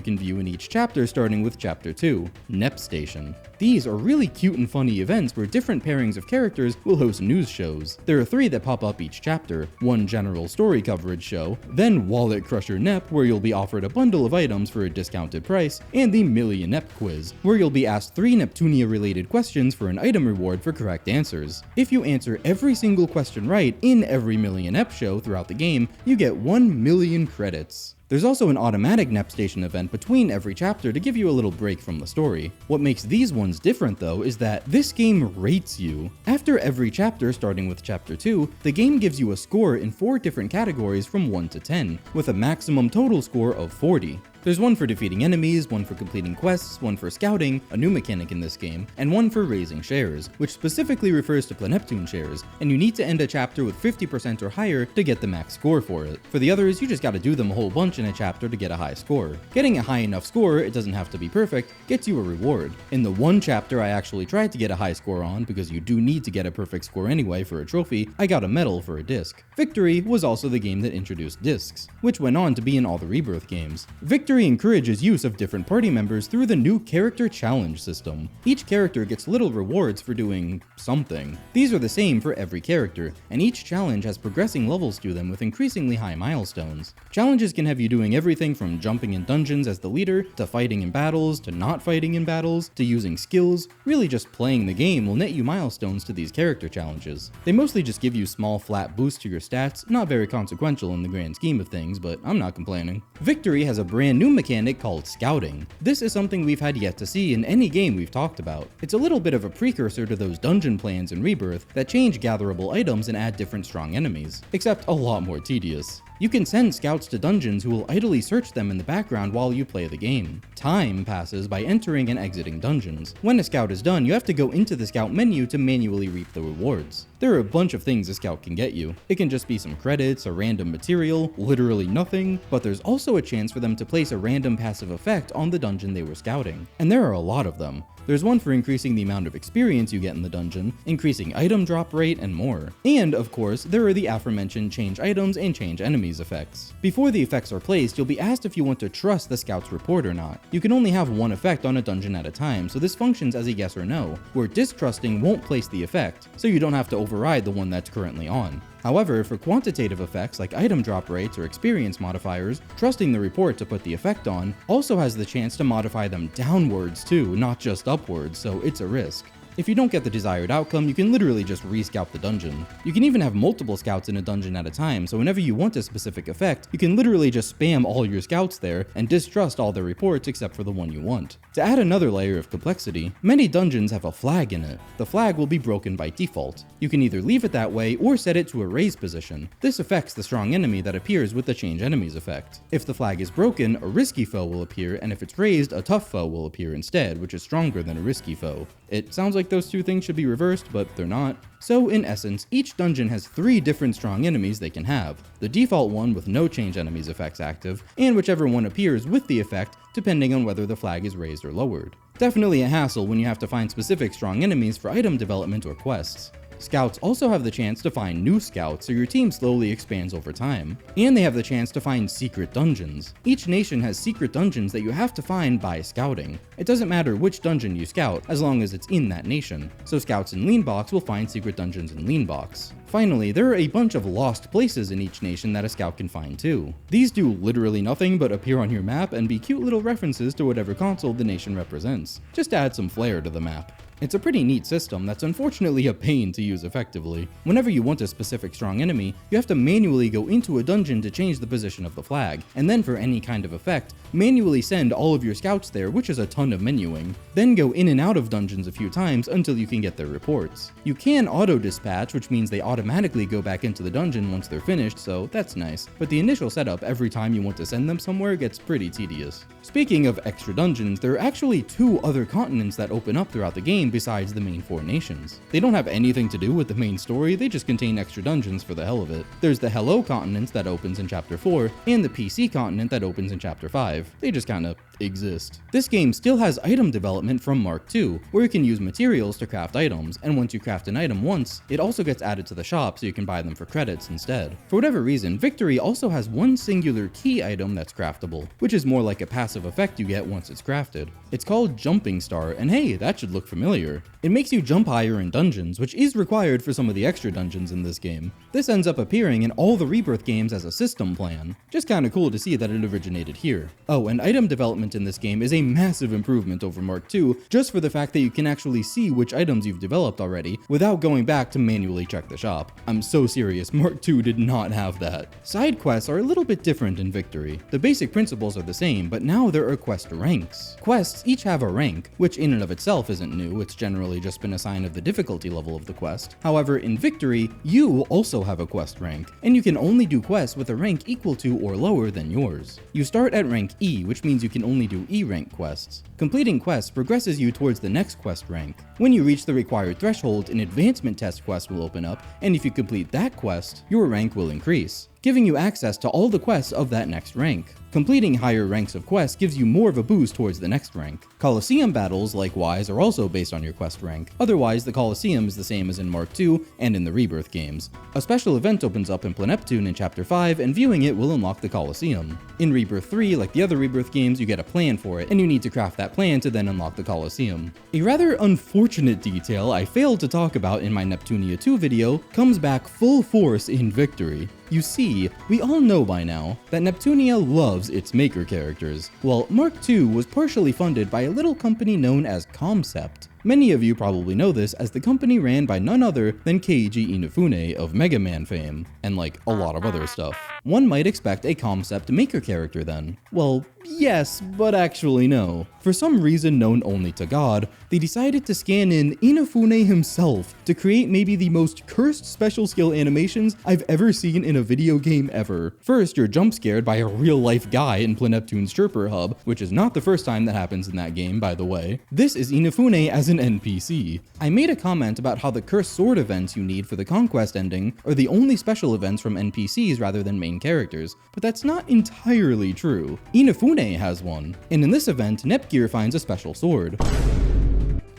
Speaker 1: can view in each chapter, starting with Chapter 2, Nep Station. These are really cute and funny events where different pairings of characters will host news shows. There are 3 that pop up each chapter, one general story coverage show, then Wallet Crusher Nep, where you'll be offered a bundle of items for a discounted price, and the Million Nep Quiz, where you'll be asked 3 Neptunia related questions for an item reward for correct answers. If you answer every single question right in every Million Nep show throughout the game, you get 1 million credits. There's also an automatic Nep Station event between every chapter to give you a little break from the story. What makes these ones different though is that this game rates you. After every chapter, starting with Chapter 2, the game gives you a score in 4 different categories from 1 to 10, with a maximum total score of 40. There's one for defeating enemies, one for completing quests, one for scouting, a new mechanic in this game, and one for raising shares, which specifically refers to Planeptune shares, and you need to end a chapter with 50% or higher to get the max score for it. For the others, you just gotta do them a whole bunch in a chapter to get a high score. Getting a high enough score, it doesn't have to be perfect, gets you a reward. In the one chapter I actually tried to get a high score on, because you do need to get a perfect score anyway for a trophy, I got a medal for a disc. Victory was also the game that introduced discs, which went on to be in all the Rebirth games. Victory encourages use of different party members through the new character challenge system. Each character gets little rewards for doing something. These are the same for every character, and each challenge has progressing levels to them with increasingly high milestones. Challenges can have you doing everything from jumping in dungeons as the leader, to fighting in battles, to not fighting in battles, to using skills. Really just playing the game will net you milestones to these character challenges. They mostly just give you small flat boosts to your stats, not very consequential in the grand scheme of things, but I'm not complaining. Victory has a brand new mechanic called scouting. This is something we've had yet to see in any game we've talked about. It's a little bit of a precursor to those dungeon plans in Rebirth that change gatherable items and add different strong enemies, except a lot more tedious. You can send scouts to dungeons who will idly search them in the background while you play the game. Time passes by entering and exiting dungeons. When a scout is done, you have to go into the scout menu to manually reap the rewards. There are a bunch of things a scout can get you. It can just be some credits, a random material, literally nothing, but there's also a chance for them to place a random passive effect on the dungeon they were scouting. And there are a lot of them. There's one for increasing the amount of experience you get in the dungeon, increasing item drop rate, and more. And, of course, there are the aforementioned change items and change enemies effects. Before the effects are placed, you'll be asked if you want to trust the scout's report or not. You can only have one effect on a dungeon at a time, so this functions as a yes or no, where distrusting won't place the effect, so you don't have to override the one that's currently on. However, for quantitative effects like item drop rates or experience modifiers, trusting the report to put the effect on also has the chance to modify them downwards too, not just upwards, so it's a risk. If you don't get the desired outcome, you can literally just re-scout the dungeon. You can even have multiple scouts in a dungeon at a time, so whenever you want a specific effect, you can literally just spam all your scouts there and distrust all their reports except for the one you want. To add another layer of complexity, many dungeons have a flag in it. The flag will be broken by default. You can either leave it that way or set it to a raise position. This affects the strong enemy that appears with the change enemies effect. If the flag is broken, a risky foe will appear, and if it's raised, a tough foe will appear instead, which is stronger than a risky foe. It sounds like those two things should be reversed, but they're not. So in essence, each dungeon has 3 different strong enemies they can have. The default one with no change enemies effects active, and whichever one appears with the effect depending on whether the flag is raised or lowered. Definitely a hassle when you have to find specific strong enemies for item development or quests. Scouts also have the chance to find new scouts, so your team slowly expands over time. And they have the chance to find secret dungeons. Each nation has secret dungeons that you have to find by scouting. It doesn't matter which dungeon you scout, as long as it's in that nation. So scouts in Leanbox will find secret dungeons in Leanbox. Finally, there are a bunch of lost places in each nation that a scout can find too. These do literally nothing but appear on your map and be cute little references to whatever console the nation represents, just to add some flair to the map. It's a pretty neat system that's unfortunately a pain to use effectively. Whenever you want a specific strong enemy, you have to manually go into a dungeon to change the position of the flag, and then for any kind of effect, manually send all of your scouts there, which is a ton of menuing. Then go in and out of dungeons a few times until you can get their reports. You can auto-dispatch, which means they automatically go back into the dungeon once they're finished, so that's nice. But the initial setup every time you want to send them somewhere gets pretty tedious. Speaking of extra dungeons, there are actually 2 other continents that open up throughout the game besides the main 4 nations. They don't have anything to do with the main story, they just contain extra dungeons for the hell of it. There's the Hello continent that opens in Chapter 4, and the PC continent that opens in Chapter 5. They just kinda exist. This game still has item development from Mark II, where you can use materials to craft items, and once you craft an item once, it also gets added to the shop so you can buy them for credits instead. For whatever reason, Victory also has one singular key item that's craftable, which is more like a passive effect you get once it's crafted. It's called Jumping Star, and hey, that should look familiar. It makes you jump higher in dungeons, which is required for some of the extra dungeons in this game. This ends up appearing in all the Rebirth games as a system plan. Just kinda cool to see that it originated here. Oh, and item development in this game is a massive improvement over Mark II, just for the fact that you can actually see which items you've developed already, without going back to manually check the shop. I'm so serious, Mark II did not have that. Side quests are a little bit different in Victory. The basic principles are the same, but now there are quest ranks. Quests each have a rank, which in and of itself isn't new, it's generally just been a sign of the difficulty level of the quest. However, in Victory, you also have a quest rank, and you can only do quests with a rank equal to or lower than yours. You start at rank E, which means you can only do E-rank quests. Completing quests progresses you towards the next quest rank. When you reach the required threshold, an advancement test quest will open up, and if you complete that quest, your rank will increase, giving you access to all the quests of that next rank. Completing higher ranks of quests gives you more of a boost towards the next rank. Coliseum battles, likewise, are also based on your quest rank. Otherwise, the Coliseum is the same as in Mark II and in the Rebirth games. A special event opens up in Neptune in Chapter 5, and viewing it will unlock the Coliseum. In Rebirth 3, like the other Rebirth games, you get a plan for it, and you need to craft that plan to then unlock the Coliseum. A rather unfortunate detail I failed to talk about in my Neptunia 2 video comes back full force in Victory. You see, we all know by now that Neptunia loves its maker characters. Well, Mark II was partially funded by a little company known as Concept. Many of you probably know this as the company ran by none other than Keiji Inafune of Mega Man fame, and like a lot of other stuff. One might expect a Concept maker character then. Well, yes, but actually no. For some reason known only to God, they decided to scan in Inafune himself to create maybe the most cursed special skill animations I've ever seen in a video game ever. First, you're jump scared by a real-life guy in Planeptune's Chirper Hub, which is not the first time that happens in that game, by the way. This is Inafune as an NPC. I made a comment about how the cursed sword events you need for the Conquest ending are the only special events from NPCs rather than main characters, but that's not entirely true. Inafune has one, and in this event, Nepgear finds a special sword.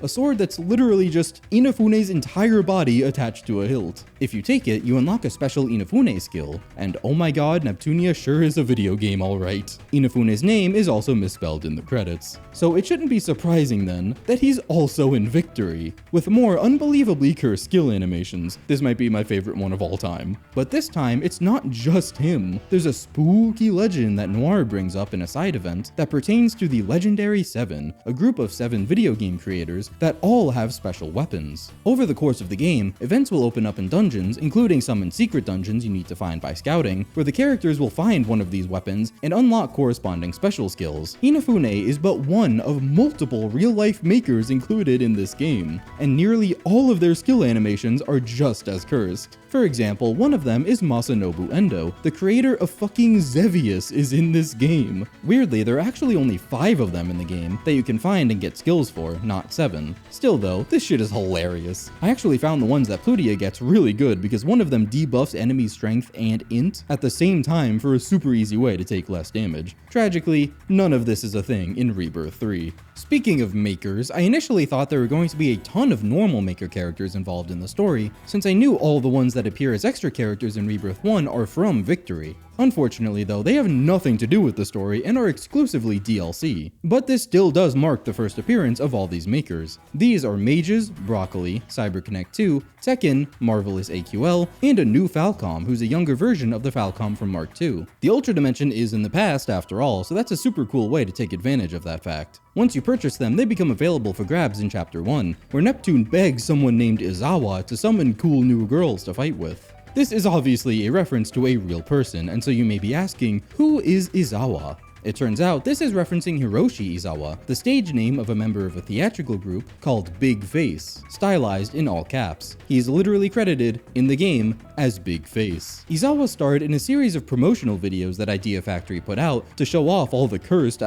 Speaker 1: A sword that's literally just Inafune's entire body attached to a hilt. If you take it, you unlock a special Inafune skill, and oh my god, Neptunia sure is a video game alright. Inafune's name is also misspelled in the credits. So it shouldn't be surprising then that he's also in Victory, with more unbelievably cursed skill animations. This might be my favorite one of all time. But this time, it's not just him. There's a spooky legend that Noir brings up in a side event that pertains to the Legendary 7, a group of 7 video game creators that all have special weapons. Over the course of the game, events will open up in dungeons, including some in secret dungeons you need to find by scouting, where the characters will find one of these weapons and unlock corresponding special skills. Inafune is but one of multiple real-life makers included in this game, and nearly all of their skill animations are just as cursed. For example, one of them is Masanobu Endo, the creator of fucking Xevious is in this game. Weirdly, there are actually only 5 of them in the game that you can find and get skills for, not 7. Still though, this shit is hilarious. I actually found the ones that Plutia gets really good because one of them debuffs enemy strength and int at the same time for a super easy way to take less damage. Tragically, none of this is a thing in Rebirth 3. Speaking of makers, I initially thought there were going to be a ton of normal maker characters involved in the story, since I knew all the ones that appear as extra characters in Rebirth 1 are from Victory. Unfortunately though, they have nothing to do with the story and are exclusively DLC. But this still does mark the first appearance of all these makers. These are Mages, Broccoli, CyberConnect 2, Tekken, Marvelous AQL, and a new Falcom who's a younger version of the Falcom from Mark II. The Ultra Dimension is in the past after all, so that's a super cool way to take advantage of that fact. Once you purchase them, they become available for grabs in Chapter 1, where Neptune begs someone named Izawa to summon cool new girls to fight with. This is obviously a reference to a real person, and so you may be asking, who is Izawa? It turns out this is referencing Hiroshi Izawa, the stage name of a member of a theatrical group called Big Face, stylized in all caps. He is literally credited in the game as Big Face. Izawa starred in a series of promotional videos that Idea Factory put out to show off all the cursed,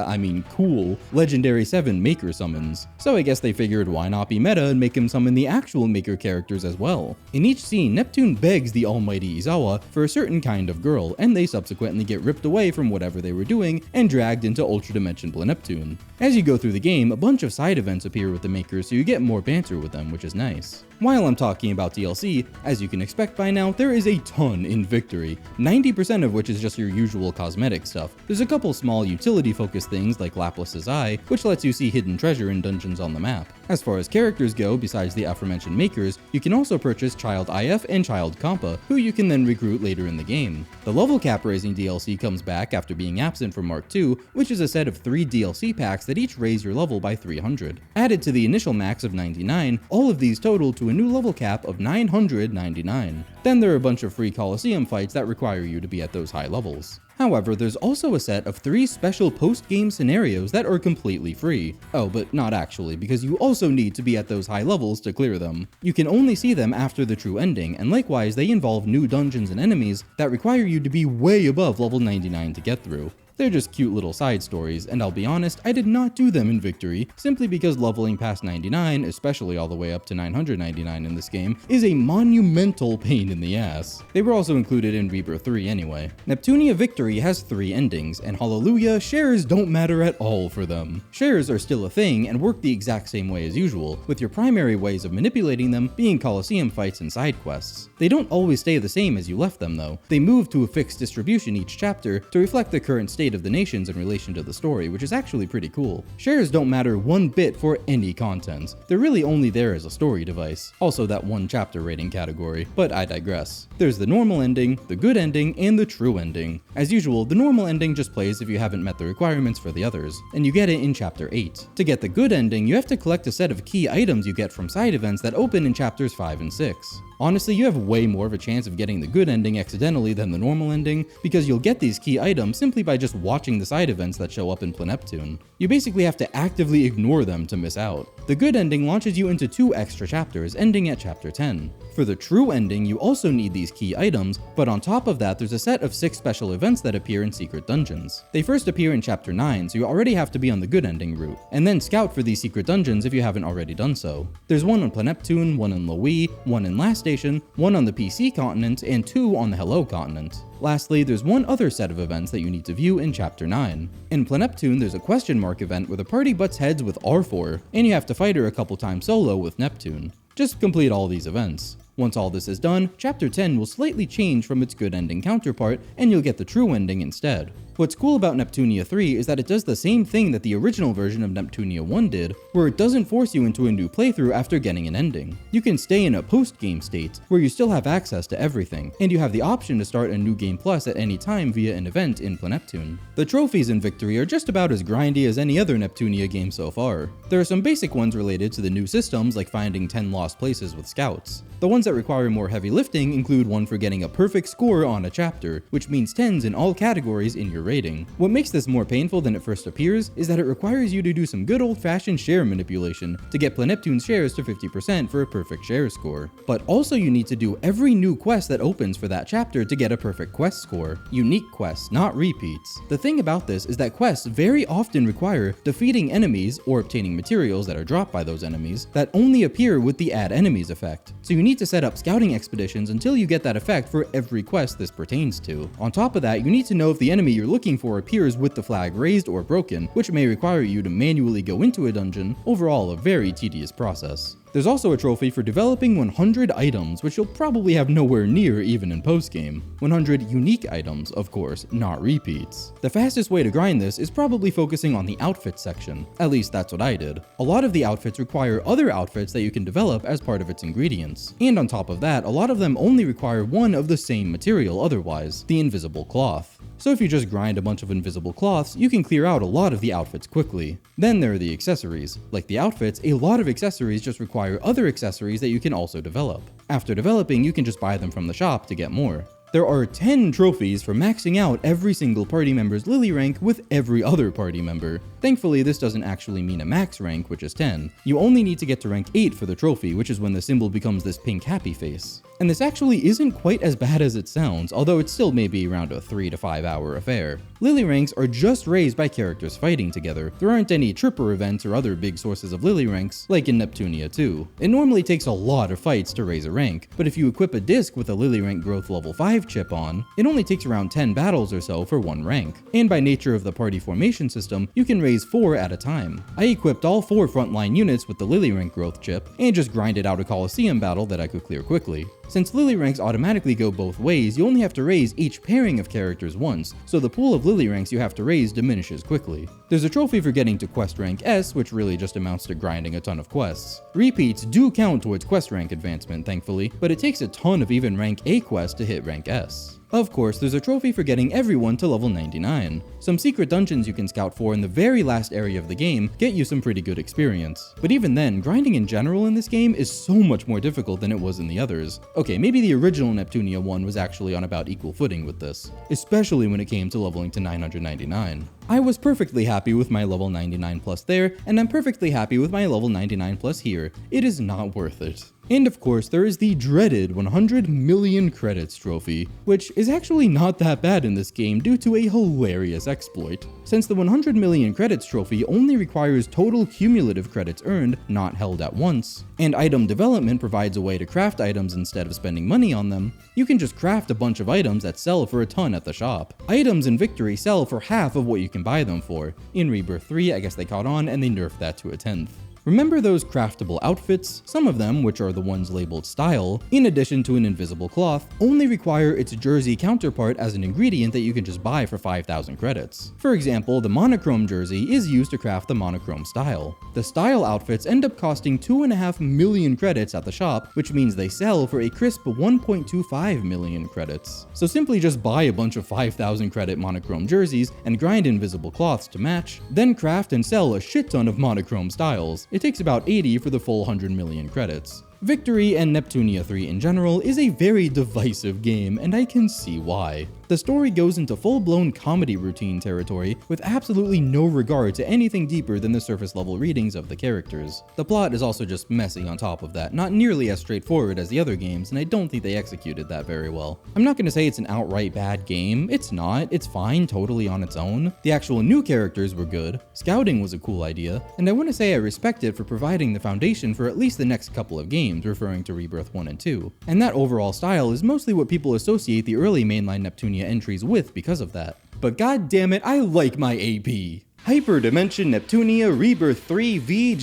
Speaker 1: cool, Legendary 7 maker summons. So I guess they figured why not be meta and make him summon the actual maker characters as well. In each scene, Neptune begs the almighty Izawa for a certain kind of girl, and they subsequently get ripped away from whatever they were doing and dragged into Ultra Dimension Neptune. As you go through the game, a bunch of side events appear with the makers, so you get more banter with them, which is nice. While I'm talking about DLC, as you can expect by now, there is a ton in Victory, 90% of which is just your usual cosmetic stuff. There's a couple small utility-focused things like Laplace's Eye, which lets you see hidden treasure in dungeons on the map. As far as characters go, besides the aforementioned makers, you can also purchase Child IF and Child Compa, who you can then recruit later in the game. The level cap raising DLC comes back after being absent from Mark II, which is a set of 3 DLC packs that each raise your level by 300. Added to the initial max of 99, all of these total to a new level cap of 999. Then there are a bunch of free Coliseum fights that require you to be at those high levels. However, there's also a set of 3 special post-game scenarios that are completely free. Oh, but not actually, because you also need to be at those high levels to clear them. You can only see them after the true ending, and likewise they involve new dungeons and enemies that require you to be way above level 99 to get through. They're just cute little side stories, and I'll be honest, I did not do them in Victory, simply because leveling past 99, especially all the way up to 999 in this game, is a monumental pain in the ass. They were also included in Rebirth 3 anyway. Neptunia Victory has 3 endings, and hallelujah, shares don't matter at all for them. Shares are still a thing and work the exact same way as usual, with your primary ways of manipulating them being Coliseum fights and side quests. They don't always stay the same as you left them though. They move to a fixed distribution each chapter to reflect the current state state of the nations in relation to the story, which is actually pretty cool. Shares don't matter one bit for any content. They're really only there as a story device. Also that one chapter rating category, but I digress. There's the normal ending, the good ending, and the true ending. As usual, the normal ending just plays if you haven't met the requirements for the others, and you get it in chapter 8. To get the good ending, you have to collect a set of key items you get from side events that open in chapters 5 and 6. Honestly, you have way more of a chance of getting the good ending accidentally than the normal ending, because you'll get these key items simply by just watching the side events that show up in Neptune. You basically have to actively ignore them to miss out. The good ending launches you into 2 extra chapters, ending at chapter 10. For the true ending, you also need these key items, but on top of that, there's a set of 6 special events that appear in secret dungeons. They first appear in chapter 9, so you already have to be on the good ending route, and then scout for these secret dungeons if you haven't already done so. There's one on Neptune, one in Lowee, one in Last Station, one on the PC continent, and 2 on the Hello continent. Lastly, there's one other set of events that you need to view in chapter 9. In Neptune, there's a question mark event where the party butts heads with R4, and you have to fight her a couple times solo with Neptune. Just complete all these events. Once all this is done, chapter 10 will slightly change from its good ending counterpart, and you'll get the true ending instead. What's cool about Neptunia 3 is that it does the same thing that the original version of Neptunia 1 did, where it doesn't force you into a new playthrough after getting an ending. You can stay in a post-game state, where you still have access to everything, and you have the option to start a new game plus at any time via an event in Neptune. The trophies in Victory are just about as grindy as any other Neptunia game so far. There are some basic ones related to the new systems, like finding 10 lost places with scouts. The ones that require more heavy lifting include one for getting a perfect score on a chapter, which means 10s in all categories in your rating. What makes this more painful than it first appears is that it requires you to do some good old-fashioned share manipulation to get Neptune's shares to 50% for a perfect share score. But also you need to do every new quest that opens for that chapter to get a perfect quest score. Unique quests, not repeats. The thing about this is that quests very often require defeating enemies or obtaining materials that are dropped by those enemies that only appear with the add enemies effect. So you need to set up scouting expeditions until you get that effect for every quest this pertains to. On top of that, you need to know if the enemy you're looking for appears with the flag raised or broken, which may require you to manually go into a dungeon. Overall, a very tedious process. There's also a trophy for developing 100 items, which you'll probably have nowhere near even in post-game. 100 unique items, of course, not repeats. The fastest way to grind this is probably focusing on the outfit section. At least that's what I did. A lot of the outfits require other outfits that you can develop as part of its ingredients. And on top of that, a lot of them only require one of the same material otherwise, the invisible cloth. So if you just grind a bunch of invisible cloths, you can clear out a lot of the outfits quickly. Then there are the accessories. Like the outfits, a lot of accessories just require other accessories that you can also develop. After developing, you can just buy them from the shop to get more. There are 10 trophies for maxing out every single party member's Lily rank with every other party member. Thankfully, this doesn't actually mean a max rank, which is 10. You only need to get to rank 8 for the trophy, which is when the symbol becomes this pink happy face. And this actually isn't quite as bad as it sounds, although it's still maybe around a 3 to 5 hour affair. Lily ranks are just raised by characters fighting together. There aren't any tripper events or other big sources of Lily ranks, like in Neptunia 2. It normally takes a lot of fights to raise a rank, but if you equip a disc with a Lily rank growth level 5 chip on, it only takes around 10 battles or so for one rank. And by nature of the party formation system, you can raise 4 at a time. I equipped all 4 frontline units with the Lily rank growth chip, and just grinded out a Coliseum battle that I could clear quickly. Since Lily ranks automatically go both ways, you only have to raise each pairing of characters once, so the pool of Lily ranks you have to raise diminishes quickly. There's a trophy for getting to quest rank S, which really just amounts to grinding a ton of quests. Repeats do count towards quest rank advancement, thankfully, but it takes a ton of even rank A quests to hit rank S. Of course, there's a trophy for getting everyone to level 99. Some secret dungeons you can scout for in the very last area of the game get you some pretty good experience. But even then, grinding in general in this game is so much more difficult than it was in the others. Okay, maybe the original Neptunia 1 was actually on about equal footing with this, especially when it came to leveling to 999. I was perfectly happy with my level 99 plus there, and I'm perfectly happy with my level 99 plus here. It is not worth it. And of course, there is the dreaded 100 million credits trophy, which is actually not that bad in this game due to a hilarious exploit. Since the 100 million credits trophy only requires total cumulative credits earned, not held at once, and item development provides a way to craft items instead of spending money on them, you can just craft a bunch of items that sell for a ton at the shop. Items in Victory sell for half of what you can buy them for. In Rebirth 3, I guess they caught on and they nerfed that to a 10th. Remember those craftable outfits? Some of them, which are the ones labeled style, in addition to an invisible cloth, only require its jersey counterpart as an ingredient that you can just buy for 5,000 credits. For example, the monochrome jersey is used to craft the monochrome style. The style outfits end up costing 2.5 million credits at the shop, which means they sell for a crisp 1.25 million credits. So simply just buy a bunch of 5,000 credit monochrome jerseys and grind invisible cloths to match, then craft and sell a shit ton of monochrome styles. It takes about 80 for the full 100 million credits. Birth3 and Neptunia 3 in general is a very divisive game, and I can see why. The story goes into full-blown comedy routine territory with absolutely no regard to anything deeper than the surface level readings of the characters. The plot is also just messy on top of that, not nearly as straightforward as the other games, and I don't think they executed that very well. I'm not gonna say it's an outright bad game, it's not, it's fine totally on its own. The actual new characters were good, scouting was a cool idea, and I wanna say I respect it for providing the foundation for at least the next couple of games, referring to Rebirth 1 and 2. And that overall style is mostly what people associate the early mainline Neptunia entries with because of that. But god damn it, I like my AP. Hyperdimension Neptunia Rebirth 3 V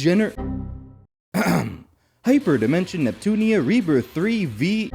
Speaker 1: Hyperdimension Neptunia Rebirth 3 V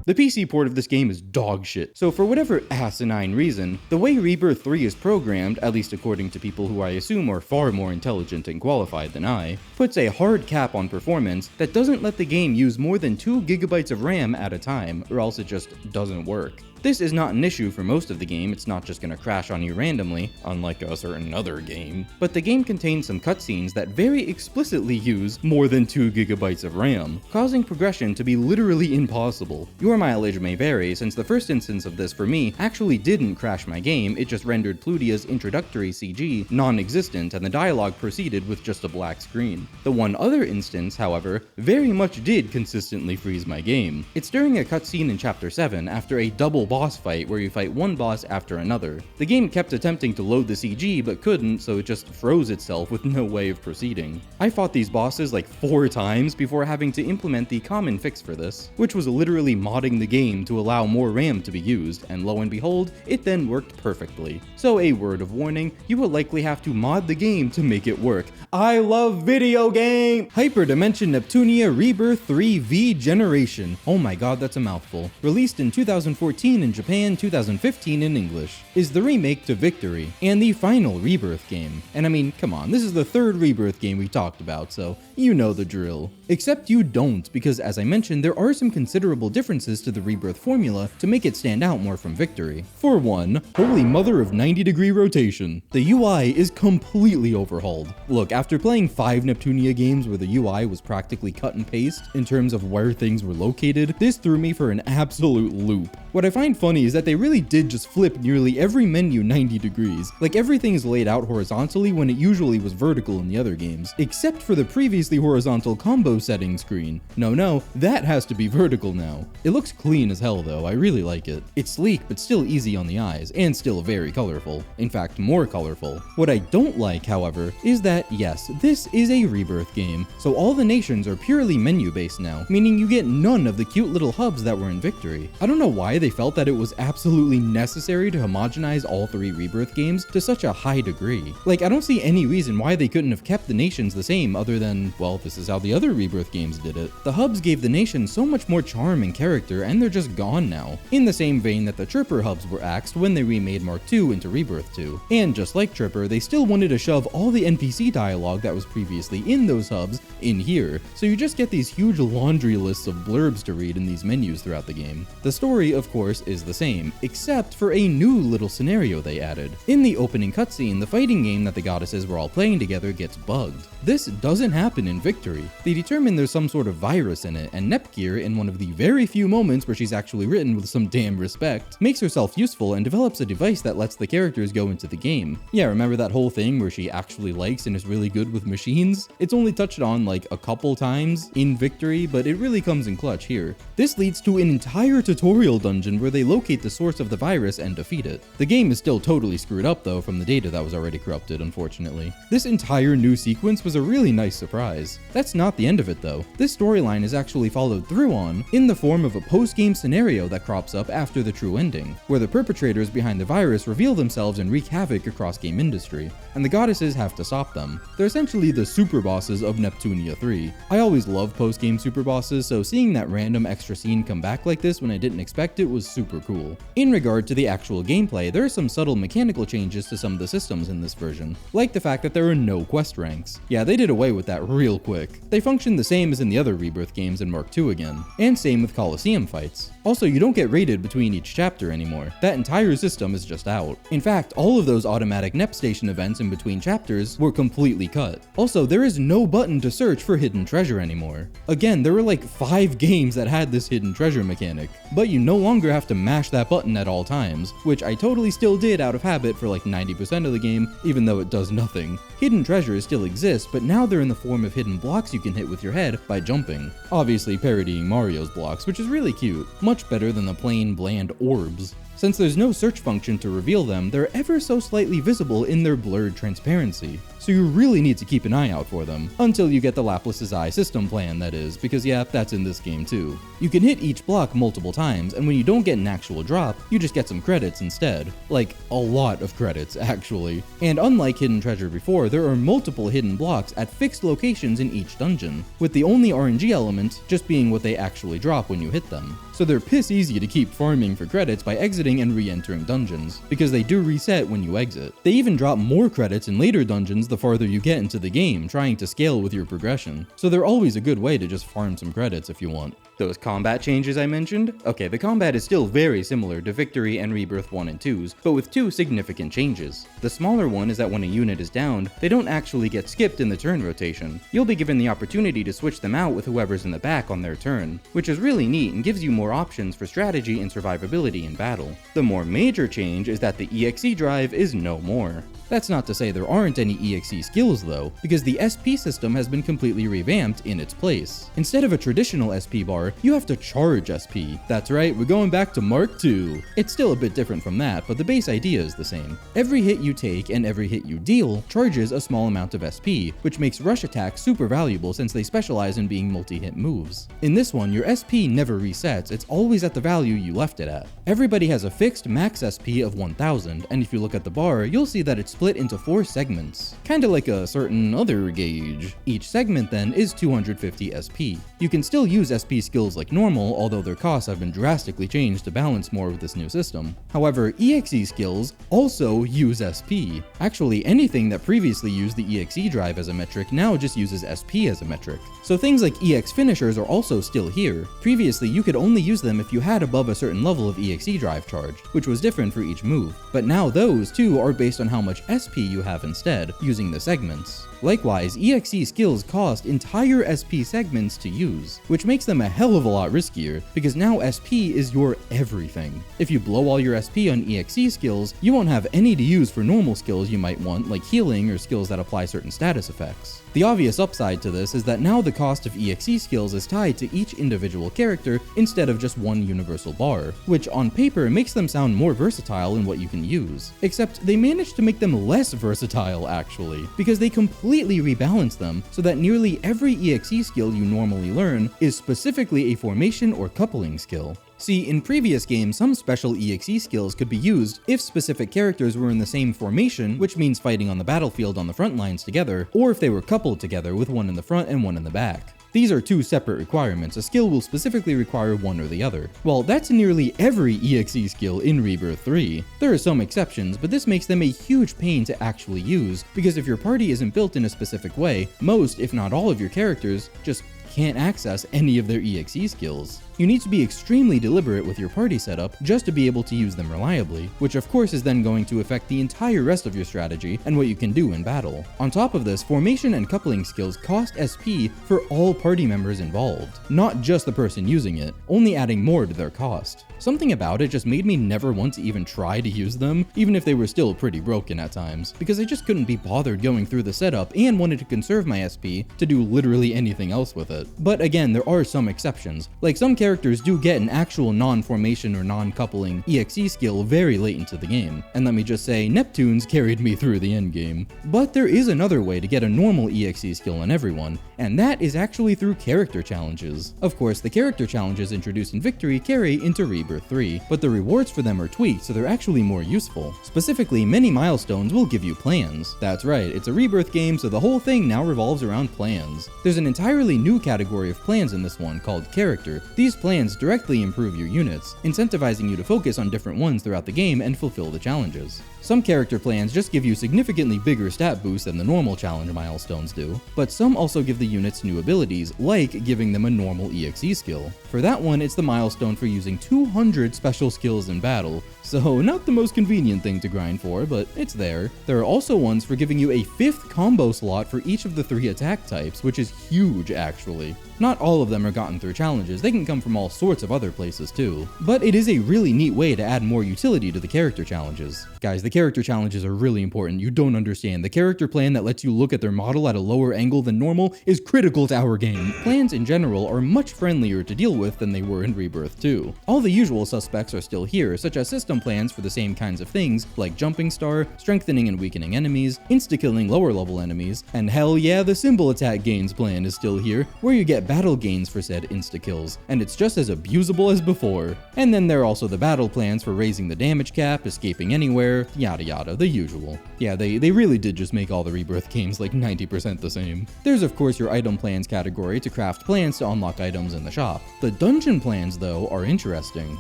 Speaker 1: The PC port of this game is dog shit, so for whatever asinine reason, the way Rebirth 3 is programmed, at least according to people who I assume are far more intelligent and qualified than I, puts a hard cap on performance that doesn't let the game use more than 2 GB of RAM at a time, or else it just doesn't work. This is not an issue for most of the game, it's not just gonna crash on you randomly, unlike a certain other game. But the game contains some cutscenes that very explicitly use more than 2 GB of RAM, causing progression to be literally impossible. Your mileage may vary, since the first instance of this for me actually didn't crash my game, it just rendered Pludia's introductory CG non-existent and the dialogue proceeded with just a black screen. The one other instance, however, very much did consistently freeze my game. It's during a cutscene in Chapter 7 after a double boss fight where you fight one boss after another. The game kept attempting to load the CG but couldn't, so it just froze itself with no way of proceeding. I fought these bosses like 4 times before having to implement the common fix for this, which was literally modding the game to allow more RAM to be used, and lo and behold, it then worked perfectly. So a word of warning, you will likely have to mod the game to make it work. I love video game! Hyperdimension Neptunia Rebirth 3 V Generation. Oh my god, that's a mouthful. Released in 2014 in Japan, 2015 in English, is the remake to Victory, and the final Rebirth game. And I mean, come on, this is the 3rd Rebirth game we talked about, so you know the drill. Except you don't, because as I mentioned, there are some considerable differences to the Rebirth formula to make it stand out more from Victory. For one, holy mother of 90-degree rotation. The UI is completely overhauled. Look, after playing 5 Neptunia games where the UI was practically cut and paste in terms of where things were located, this threw me for an absolute loop. What I find funny is that they really did just flip nearly every menu 90 degrees. Like everything is laid out horizontally when it usually was vertical in the other games, except for the previously horizontal combo settings screen. No, that has to be vertical now. It looks clean as hell though, I really like it. It's sleek but still easy on the eyes, and still very colorful. In fact, more colorful. What I don't like, however, is that yes, this is a Rebirth game, so all the nations are purely menu based now, meaning you get none of the cute little hubs that were in Victory. I don't know why they felt that it was absolutely necessary to homogenize all 3 Rebirth games to such a high degree. Like, I don't see any reason why they couldn't have kept the nations the same other than, well, this is how the other Rebirth games did it. The hubs gave the nations so much more charm and character, and they're just gone now. In the same vein that the Tripper hubs were axed when they remade Mark II into Rebirth 2. And just like Tripper, they still wanted to shove all the NPC dialogue that was previously in those hubs in here, so you just get these huge laundry lists of blurbs to read in these menus throughout the game. The story, of course, is the same, except for a new little scenario they added. In the opening cutscene, the fighting game that the goddesses were all playing together gets bugged. This doesn't happen in Victory. They determine there's some sort of virus in it, and Nepgear, in one of the very few moments where she's actually written with some damn respect, makes herself useful and develops a device that lets the characters go into the game. Yeah, remember that whole thing where she actually likes and is really good with machines? It's only touched on like a couple times in Victory, but it really comes in clutch here. This leads to an entire tutorial dungeon dungeon where they locate the source of the virus and defeat it. The game is still totally screwed up though from the data that was already corrupted, unfortunately. This entire new sequence was a really nice surprise. That's not the end of it though. This storyline is actually followed through on in the form of a post-game scenario that crops up after the true ending, where the perpetrators behind the virus reveal themselves and wreak havoc across game industry, and the goddesses have to stop them. They're essentially the super bosses of Neptunia 3. I always love post-game super bosses, so seeing that random extra scene come back like this when I didn't expect it was super cool. In regard to the actual gameplay, there are some subtle mechanical changes to some of the systems in this version, like the fact that there are no quest ranks. Yeah, they did away with that real quick. They function the same as in the other Rebirth games in Mark II again, and same with Coliseum fights. Also, you don't get raided between each chapter anymore. That entire system is just out. In fact, all of those automatic Nep Station events in between chapters were completely cut. Also, there is no button to search for hidden treasure anymore. Again, there were like 5 games that had this hidden treasure mechanic, but you no longer have to mash that button at all times, which I totally still did out of habit for like 90% of the game, even though it does nothing. Hidden treasures still exist, but now they're in the form of hidden blocks you can hit with your head by jumping. Obviously parodying Mario's blocks, which is really cute. Much better than the plain, bland orbs. Since there's no search function to reveal them, they're ever so slightly visible in their blurred transparency, so you really need to keep an eye out for them, until you get the Laplace's Eye system plan, that is, because yeah, that's in this game too. You can hit each block multiple times, and when you don't get an actual drop, you just get some credits instead. Like, a lot of credits, actually. And unlike Hidden Treasure before, there are multiple hidden blocks at fixed locations in each dungeon, with the only RNG element just being what they actually drop when you hit them. So they're piss easy to keep farming for credits by exiting and re-entering dungeons, because they do reset when you exit. They even drop more credits in later dungeons the farther you get into the game, trying to scale with your progression. So they're always a good way to just farm some credits if you want. Those combat changes I mentioned? Okay, the combat is still very similar to Victory and Rebirth 1 and 2's, but with 2 significant changes. The smaller one is that when a unit is downed, they don't actually get skipped in the turn rotation. You'll be given the opportunity to switch them out with whoever's in the back on their turn, which is really neat and gives you more options for strategy and survivability in battle. The more major change is that the EXE drive is no more. That's not to say there aren't any EXE skills though, because the SP system has been completely revamped in its place. Instead of a traditional SP bar, you have to charge SP. That's right, we're going back to Mark II. It's still a bit different from that, but the base idea is the same. Every hit you take and every hit you deal charges a small amount of SP, which makes rush attacks super valuable since they specialize in being multi-hit moves. In this one, your SP never resets, it's always at the value you left it at. Everybody has a fixed max SP of 1000, and if you look at the bar, you'll see that it's split into 4 segments, kinda like a certain other gauge. Each segment then is 250 SP. You can still use SP skills like normal, although their costs have been drastically changed to balance more with this new system. However, EXE skills also use SP. Actually, anything that previously used the EXE drive as a metric now just uses SP as a metric. So things like EX finishers are also still here. Previously, you could only use them if you had above a certain level of EXE drive charge, which was different for each move. But now those too are based on how much SP you have instead, using the segments. Likewise, EXE skills cost entire SP segments to use, which makes them a hell of a lot riskier, because now SP is your everything. If you blow all your SP on EXE skills, you won't have any to use for normal skills you might want, like healing or skills that apply certain status effects. The obvious upside to this is that now the cost of EXE skills is tied to each individual character instead of just one universal bar, which on paper makes them sound more versatile in what you can use. Except they managed to make them less versatile actually, because they completely rebalance them so that nearly every EXE skill you normally learn is specifically a formation or coupling skill. See, in previous games, some special EXE skills could be used if specific characters were in the same formation, which means fighting on the battlefield on the front lines together, or if they were coupled together with one in the front and one in the back. These are 2 separate requirements. A skill will specifically require one or the other. Well, that's nearly every EXE skill in Rebirth 3. There are some exceptions, but this makes them a huge pain to actually use, because if your party isn't built in a specific way, most, if not all of your characters, just can't access any of their EXE skills. You need to be extremely deliberate with your party setup just to be able to use them reliably, which of course is then going to affect the entire rest of your strategy and what you can do in battle. On top of this, formation and coupling skills cost SP for all party members involved, not just the person using it, only adding more to their cost. Something about it just made me never want to even try to use them, even if they were still pretty broken at times, because I just couldn't be bothered going through the setup and wanted to conserve my SP to do literally anything else with it. But again, there are some exceptions, like some characters do get an actual non-formation or non-coupling EXE skill very late into the game, and let me just say, Neptune's carried me through the endgame. But there is another way to get a normal EXE skill on everyone, and that is actually through character challenges. Of course, the character challenges introduced in Victory carry into Rebirth 3, but the rewards for them are tweaked so they're actually more useful. Specifically, many milestones will give you plans. That's right, it's a Rebirth game, so the whole thing now revolves around plans. There's an entirely new category of plans in this one called Character. These plans directly improve your units, incentivizing you to focus on different ones throughout the game and fulfill the challenges. Some character plans just give you significantly bigger stat boosts than the normal challenge milestones do, but some also give the units new abilities, like giving them a normal EXE skill. For that one, it's the milestone for using 200 special skills in battle, so not the most convenient thing to grind for, but it's there. There are also ones for giving you a 5th combo slot for each of the 3 attack types, which is huge actually. Not all of them are gotten through challenges, they can come from all sorts of other places too. But it is a really neat way to add more utility to the character challenges. Guys, the character challenges are really important, you don't understand. The character plan that lets you look at their model at a lower angle than normal is critical to our game. Plans in general are much friendlier to deal with than they were in Rebirth 2. All the usual suspects are still here, such as system plans for the same kinds of things, like Jumping Star, strengthening and weakening enemies, insta-killing lower level enemies, and hell yeah, the symbol attack gains plan is still here, where you get battle gains for said insta-kills, and it's just as abusable as before. And then there are also the battle plans for raising the damage cap, escaping anywhere, yada yada, the usual. Yeah, they really did just make all the Rebirth games like 90% the same. There's of course your item plans category to craft plans to unlock items in the shop. The dungeon plans though are interesting.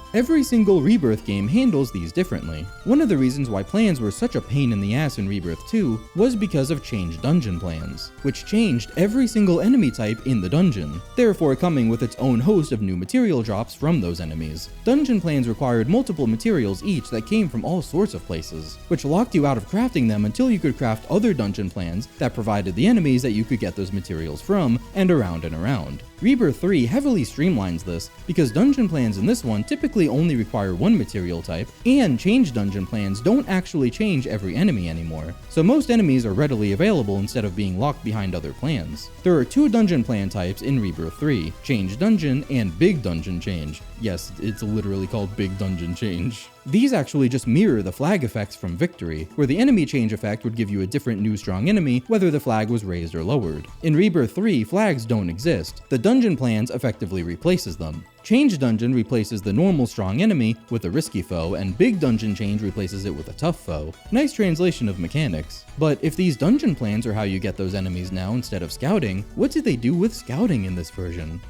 Speaker 1: Every single Rebirth game handles these differently. One of the reasons why plans were such a pain in the ass in Rebirth 2 was because of changed dungeon plans, which changed every single enemy type in the dungeon, therefore coming with its own host of new material drops from those enemies. Dungeon plans required multiple materials each that came from all sorts of places, which locked you out of crafting them until you could craft other dungeon plans that provided the enemies that you could get those materials from, and around and around. Rebirth 3 heavily streamlines this because dungeon plans in this one typically only require one material type, and changed dungeon plans don't actually change every enemy anymore, so most enemies are readily available instead of being locked behind other plans. There are 2 dungeon plan types in Rebirth 3, Change Dungeon and Big Dungeon Change. Yes, it's literally called Big Dungeon Change. These actually just mirror the flag effects from Victory, where the enemy change effect would give you a different new strong enemy whether the flag was raised or lowered. In Rebirth 3, flags don't exist. The dungeon plans effectively replaces them. Change Dungeon replaces the normal strong enemy with a risky foe, and Big Dungeon Change replaces it with a tough foe. Nice translation of mechanics. But if these dungeon plans are how you get those enemies now instead of scouting, what did they do with scouting in this version?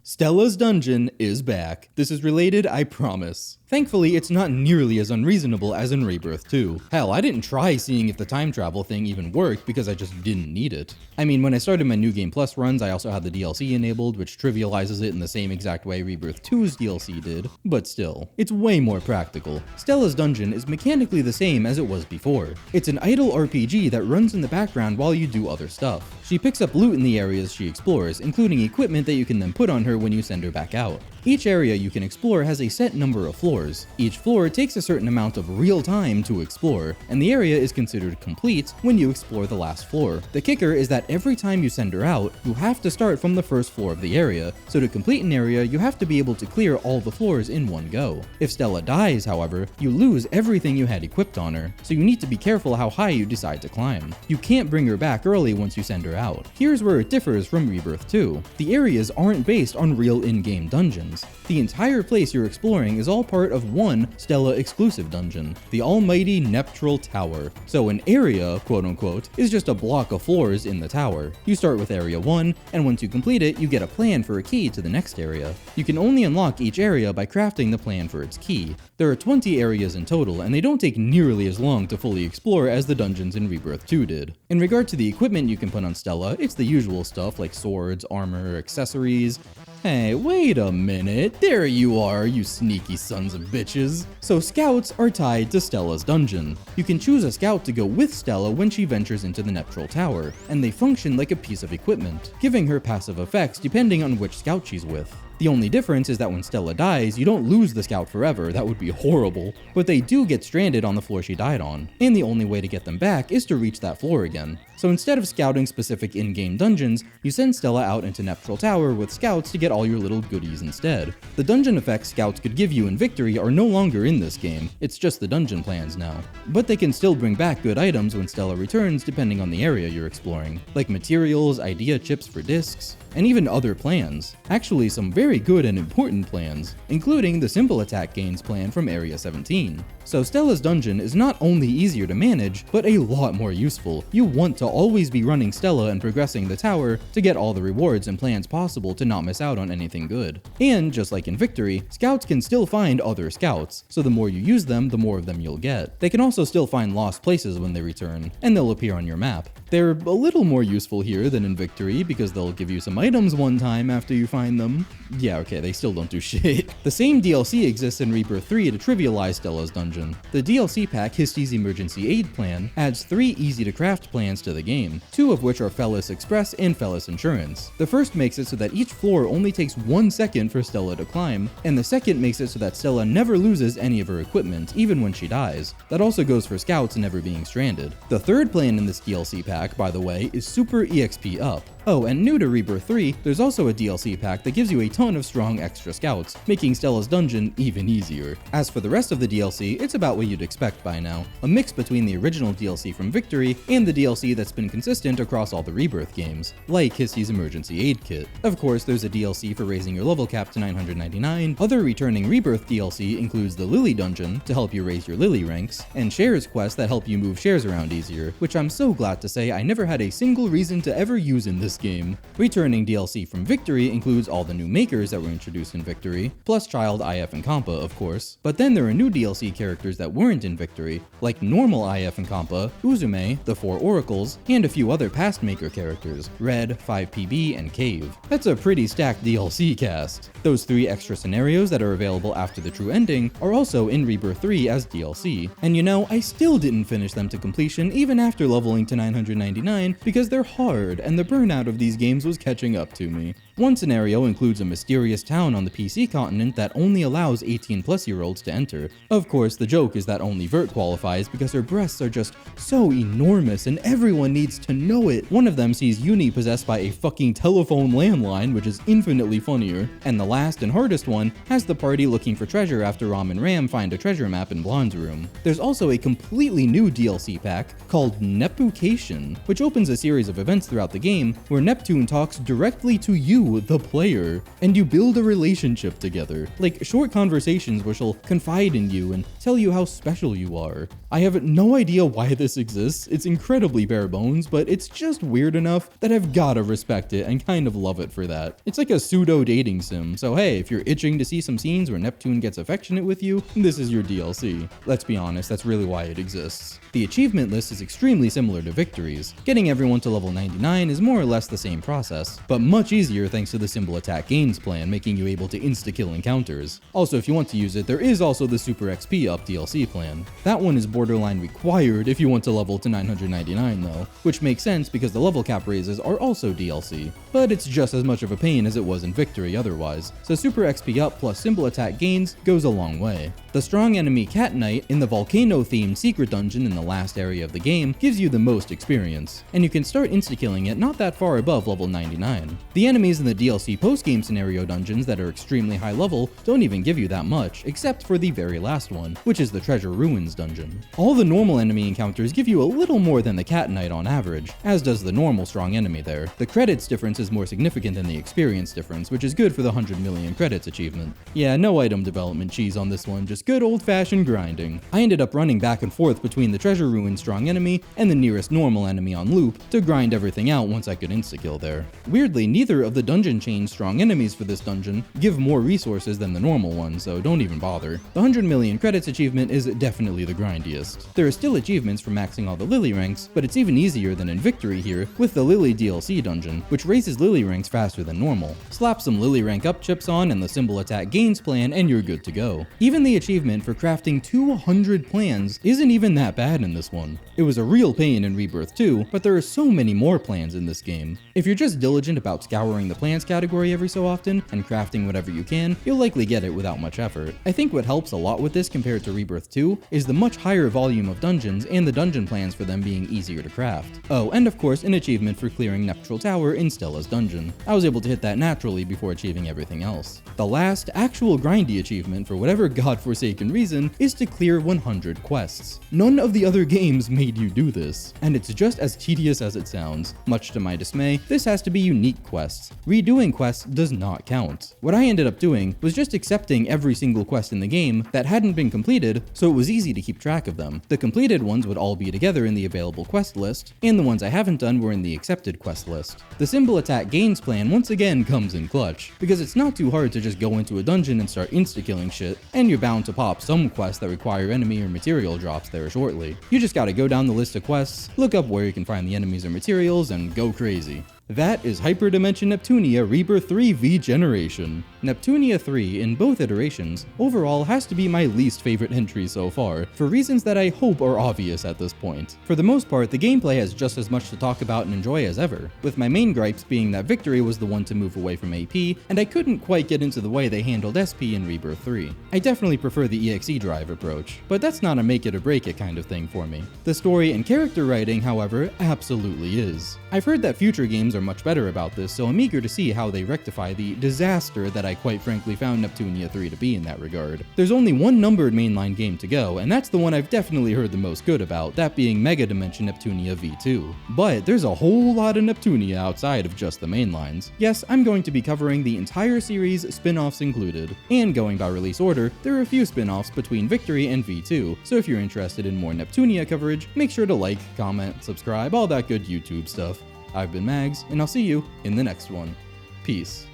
Speaker 1: Stella's Dungeon is back. This is related, I promise. Thankfully, it's not nearly as unreasonable as in Rebirth 2. Hell, I didn't try seeing if the time travel thing even worked because I just didn't need it. I mean, when I started my New Game Plus runs, I also had the DLC enabled, which trivializes it in the same exact way Rebirth 2's DLC did, but still, it's way more practical. Stella's Dungeon is mechanically the same as it was before. It's an idle RPG that runs in the background while you do other stuff. She picks up loot in the areas she explores, including equipment that you can then put on her when you send her back out. Each area you can explore has a set number of floors. Each floor takes a certain amount of real time to explore, and the area is considered complete when you explore the last floor. The kicker is that every time you send her out, you have to start from the first floor of the area, so to complete an area, you have to be able to clear all the floors in one go. If Stella dies, however, you lose everything you had equipped on her, so you need to be careful how high you decide to climb. You can't bring her back early once you send her out. Here's where it differs from Rebirth 2. The areas aren't based on real in-game dungeons. The entire place you're exploring is all part of one Stella exclusive dungeon, the almighty Neptral Tower. So an area, quote unquote, is just a block of floors in the tower. You start with area 1, and once you complete it, you get a plan for a key to the next area. You can only unlock each area by crafting the plan for its key. There are 20 areas in total, and they don't take nearly as long to fully explore as the dungeons in Rebirth 2 did. In regard to the equipment you can put on Stella, it's the usual stuff like swords, armor, accessories. Hey, wait a minute, there you are, you sneaky sons of bitches. So scouts are tied to Stella's dungeon. You can choose a scout to go with Stella when she ventures into the Neptral Tower, and they function like a piece of equipment, giving her passive effects depending on which scout she's with. The only difference is that when Stella dies, you don't lose the scout forever, that would be horrible, but they do get stranded on the floor she died on, and the only way to get them back is to reach that floor again. So instead of scouting specific in-game dungeons, you send Stella out into Neptral Tower with scouts to get all your little goodies instead. The dungeon effects scouts could give you in Victory are no longer in this game, it's just the dungeon plans now. But they can still bring back good items when Stella returns depending on the area you're exploring, like materials, idea chips for discs, and even other plans. Actually, some very good and important plans, including the Simple Attack Gains plan from Area 17. So Stella's dungeon is not only easier to manage, but a lot more useful. You want to always be running Stella and progressing the tower to get all the rewards and plans possible to not miss out on anything good. And just like in Victory, scouts can still find other scouts, so the more you use them, the more of them you'll get. They can also still find lost places when they return, and they'll appear on your map. They're a little more useful here than in Victory because they'll give you some items one time after you find them. Yeah, okay, they still don't do shit. The same DLC exists in Rebirth 3 to trivialize Stella's dungeon. The DLC pack Histy's Emergency Aid Plan adds 3 easy-to-craft plans to the game, 2 of which are Fellis Express and Fellis Insurance. The first makes it so that each floor only takes 1 second for Stella to climb, and the second makes it so that Stella never loses any of her equipment, even when she dies. That also goes for scouts never being stranded. The third plan in this DLC pack, by the way, is Super EXP Up. Oh, and new to Rebirth 3, there's also a DLC pack that gives you a ton of strong extra scouts, making Stella's dungeon even easier. As for the rest of the DLC, it's about what you'd expect by now, a mix between the original DLC from Victory and the DLC that's been consistent across all the Rebirth games, like Histy's Emergency Aid Kit. Of course, there's a DLC for raising your level cap to 999, other returning Rebirth DLC includes the Lily Dungeon to help you raise your Lily ranks, and shares quests that help you move shares around easier, which I'm so glad to say I never had a single reason to ever use in this game. Returning DLC from Victory includes all the new makers that were introduced in Victory, plus Child, IF, and Compa, of course. But then there are new DLC characters that weren't in Victory, like normal IF and Compa, Uzume, the 4 Oracles, and a few other past maker characters, Red, 5PB, and Cave. That's a pretty stacked DLC cast. Those 3 extra scenarios that are available after the true ending are also in Rebirth 3 as DLC. And you know, I still didn't finish them to completion even after leveling to 999 because they're hard and the burnout of these games was catching up to me. One scenario includes a mysterious town on the PC continent that only allows 18+-year-olds to enter. Of course, the joke is that only Vert qualifies because her breasts are just so enormous and everyone needs to know it. One of them sees Uni possessed by a fucking telephone landline, which is infinitely funnier. And the last and hardest one has the party looking for treasure after Ram and Ram find a treasure map in Blonde's room. There's also a completely new DLC pack called Nepucation, which opens a series of events throughout the game where Neptune talks directly to you, the player, and you build a relationship together, like short conversations where she'll confide in you and tell you how special you are. I have no idea why this exists, it's incredibly bare bones, but it's just weird enough that I've gotta respect it and kind of love it for that. It's like a pseudo dating sim, so hey, if you're itching to see some scenes where Neptune gets affectionate with you, this is your DLC. Let's be honest, that's really why it exists. The achievement list is extremely similar to Victory's. Getting everyone to level 99 is more or less the same process, but much easier thanks to the Simple Attack Gains plan, making you able to insta-kill encounters. Also, if you want to use it, there is also the Super XP Up DLC plan. That one is borderline required if you want to level to 999 though, which makes sense because the level cap raises are also DLC, but it's just as much of a pain as it was in Victory otherwise, so Super XP Up plus Simple Attack Gains goes a long way. The strong enemy Cat Knight in the volcano-themed secret dungeon in the last area of the game gives you the most experience, and you can start insta-killing it not that far above level 99. The enemies in the DLC post-game scenario dungeons that are extremely high level don't even give you that much, except for the very last one, which is the Treasure Ruins dungeon. All the normal enemy encounters give you a little more than the Cat Knight on average, as does the normal strong enemy there. The credits difference is more significant than the experience difference, which is good for the 100 million credits achievement. Yeah, no item development cheese on this one, just good old-fashioned grinding. I ended up running back and forth between the Treasure Ruins strong enemy and the nearest normal enemy on loop to grind everything out once I could insta-kill there. Weirdly, neither of the dungeon chain strong enemies for this dungeon give more resources than the normal ones, so don't even bother. The 100 million credits achievement is definitely the grindiest. easiest. There are still achievements for maxing all the Lily ranks, but it's even easier than in Victory here with the Lily DLC dungeon, which raises Lily ranks faster than normal. Slap some Lily rank up chips on and the symbol attack gains plan and you're good to go. Even the achievement for crafting 200 plans isn't even that bad in this one. It was a real pain in Rebirth 2, but there are so many more plans in this game. If you're just diligent about scouring the plans category every so often and crafting whatever you can, you'll likely get it without much effort. I think what helps a lot with this compared to Rebirth 2 is the much higher volume of dungeons and the dungeon plans for them being easier to craft. Oh, and of course an achievement for clearing Neutral Tower in Stella's dungeon. I was able to hit that naturally before achieving everything else. The last actual grindy achievement for whatever godforsaken reason is to clear 100 quests. None of the other games made you do this, and it's just as tedious as it sounds. Much to my dismay, this has to be unique quests. Redoing quests does not count. What I ended up doing was just accepting every single quest in the game that hadn't been completed, so it was easy to keep track of them. The completed ones would all be together in the available quest list, and the ones I haven't done were in the accepted quest list. The symbol attack gains plan once again comes in clutch, because it's not too hard to just go into a dungeon and start insta-killing shit, and you're bound to pop some quests that require enemy or material drops there shortly. You just gotta go down the list of quests, look up where you can find the enemies or materials, and go crazy. That is Hyperdimension Neptunia Rebirth 3 V-Generation. Neptunia 3, in both iterations, overall has to be my least favorite entry so far, for reasons that I hope are obvious at this point. For the most part, the gameplay has just as much to talk about and enjoy as ever, with my main gripes being that Victory was the one to move away from AP, and I couldn't quite get into the way they handled SP in Rebirth 3. I definitely prefer the EXE drive approach, but that's not a make it or break it kind of thing for me. The story and character writing, however, absolutely is. I've heard that future games are much better about this, so I'm eager to see how they rectify the disaster that I quite frankly found Neptunia 3 to be in that regard. There's only one numbered mainline game to go, and that's the one I've definitely heard the most good about, that being Mega Dimension Neptunia V2. But there's a whole lot of Neptunia outside of just the mainlines. Yes, I'm going to be covering the entire series, spin-offs included. And going by release order, there are a few spin-offs between Victory and V2, so if you're interested in more Neptunia coverage, make sure to like, comment, subscribe, all that good YouTube stuff. I've been Mags, and I'll see you in the next one. Peace.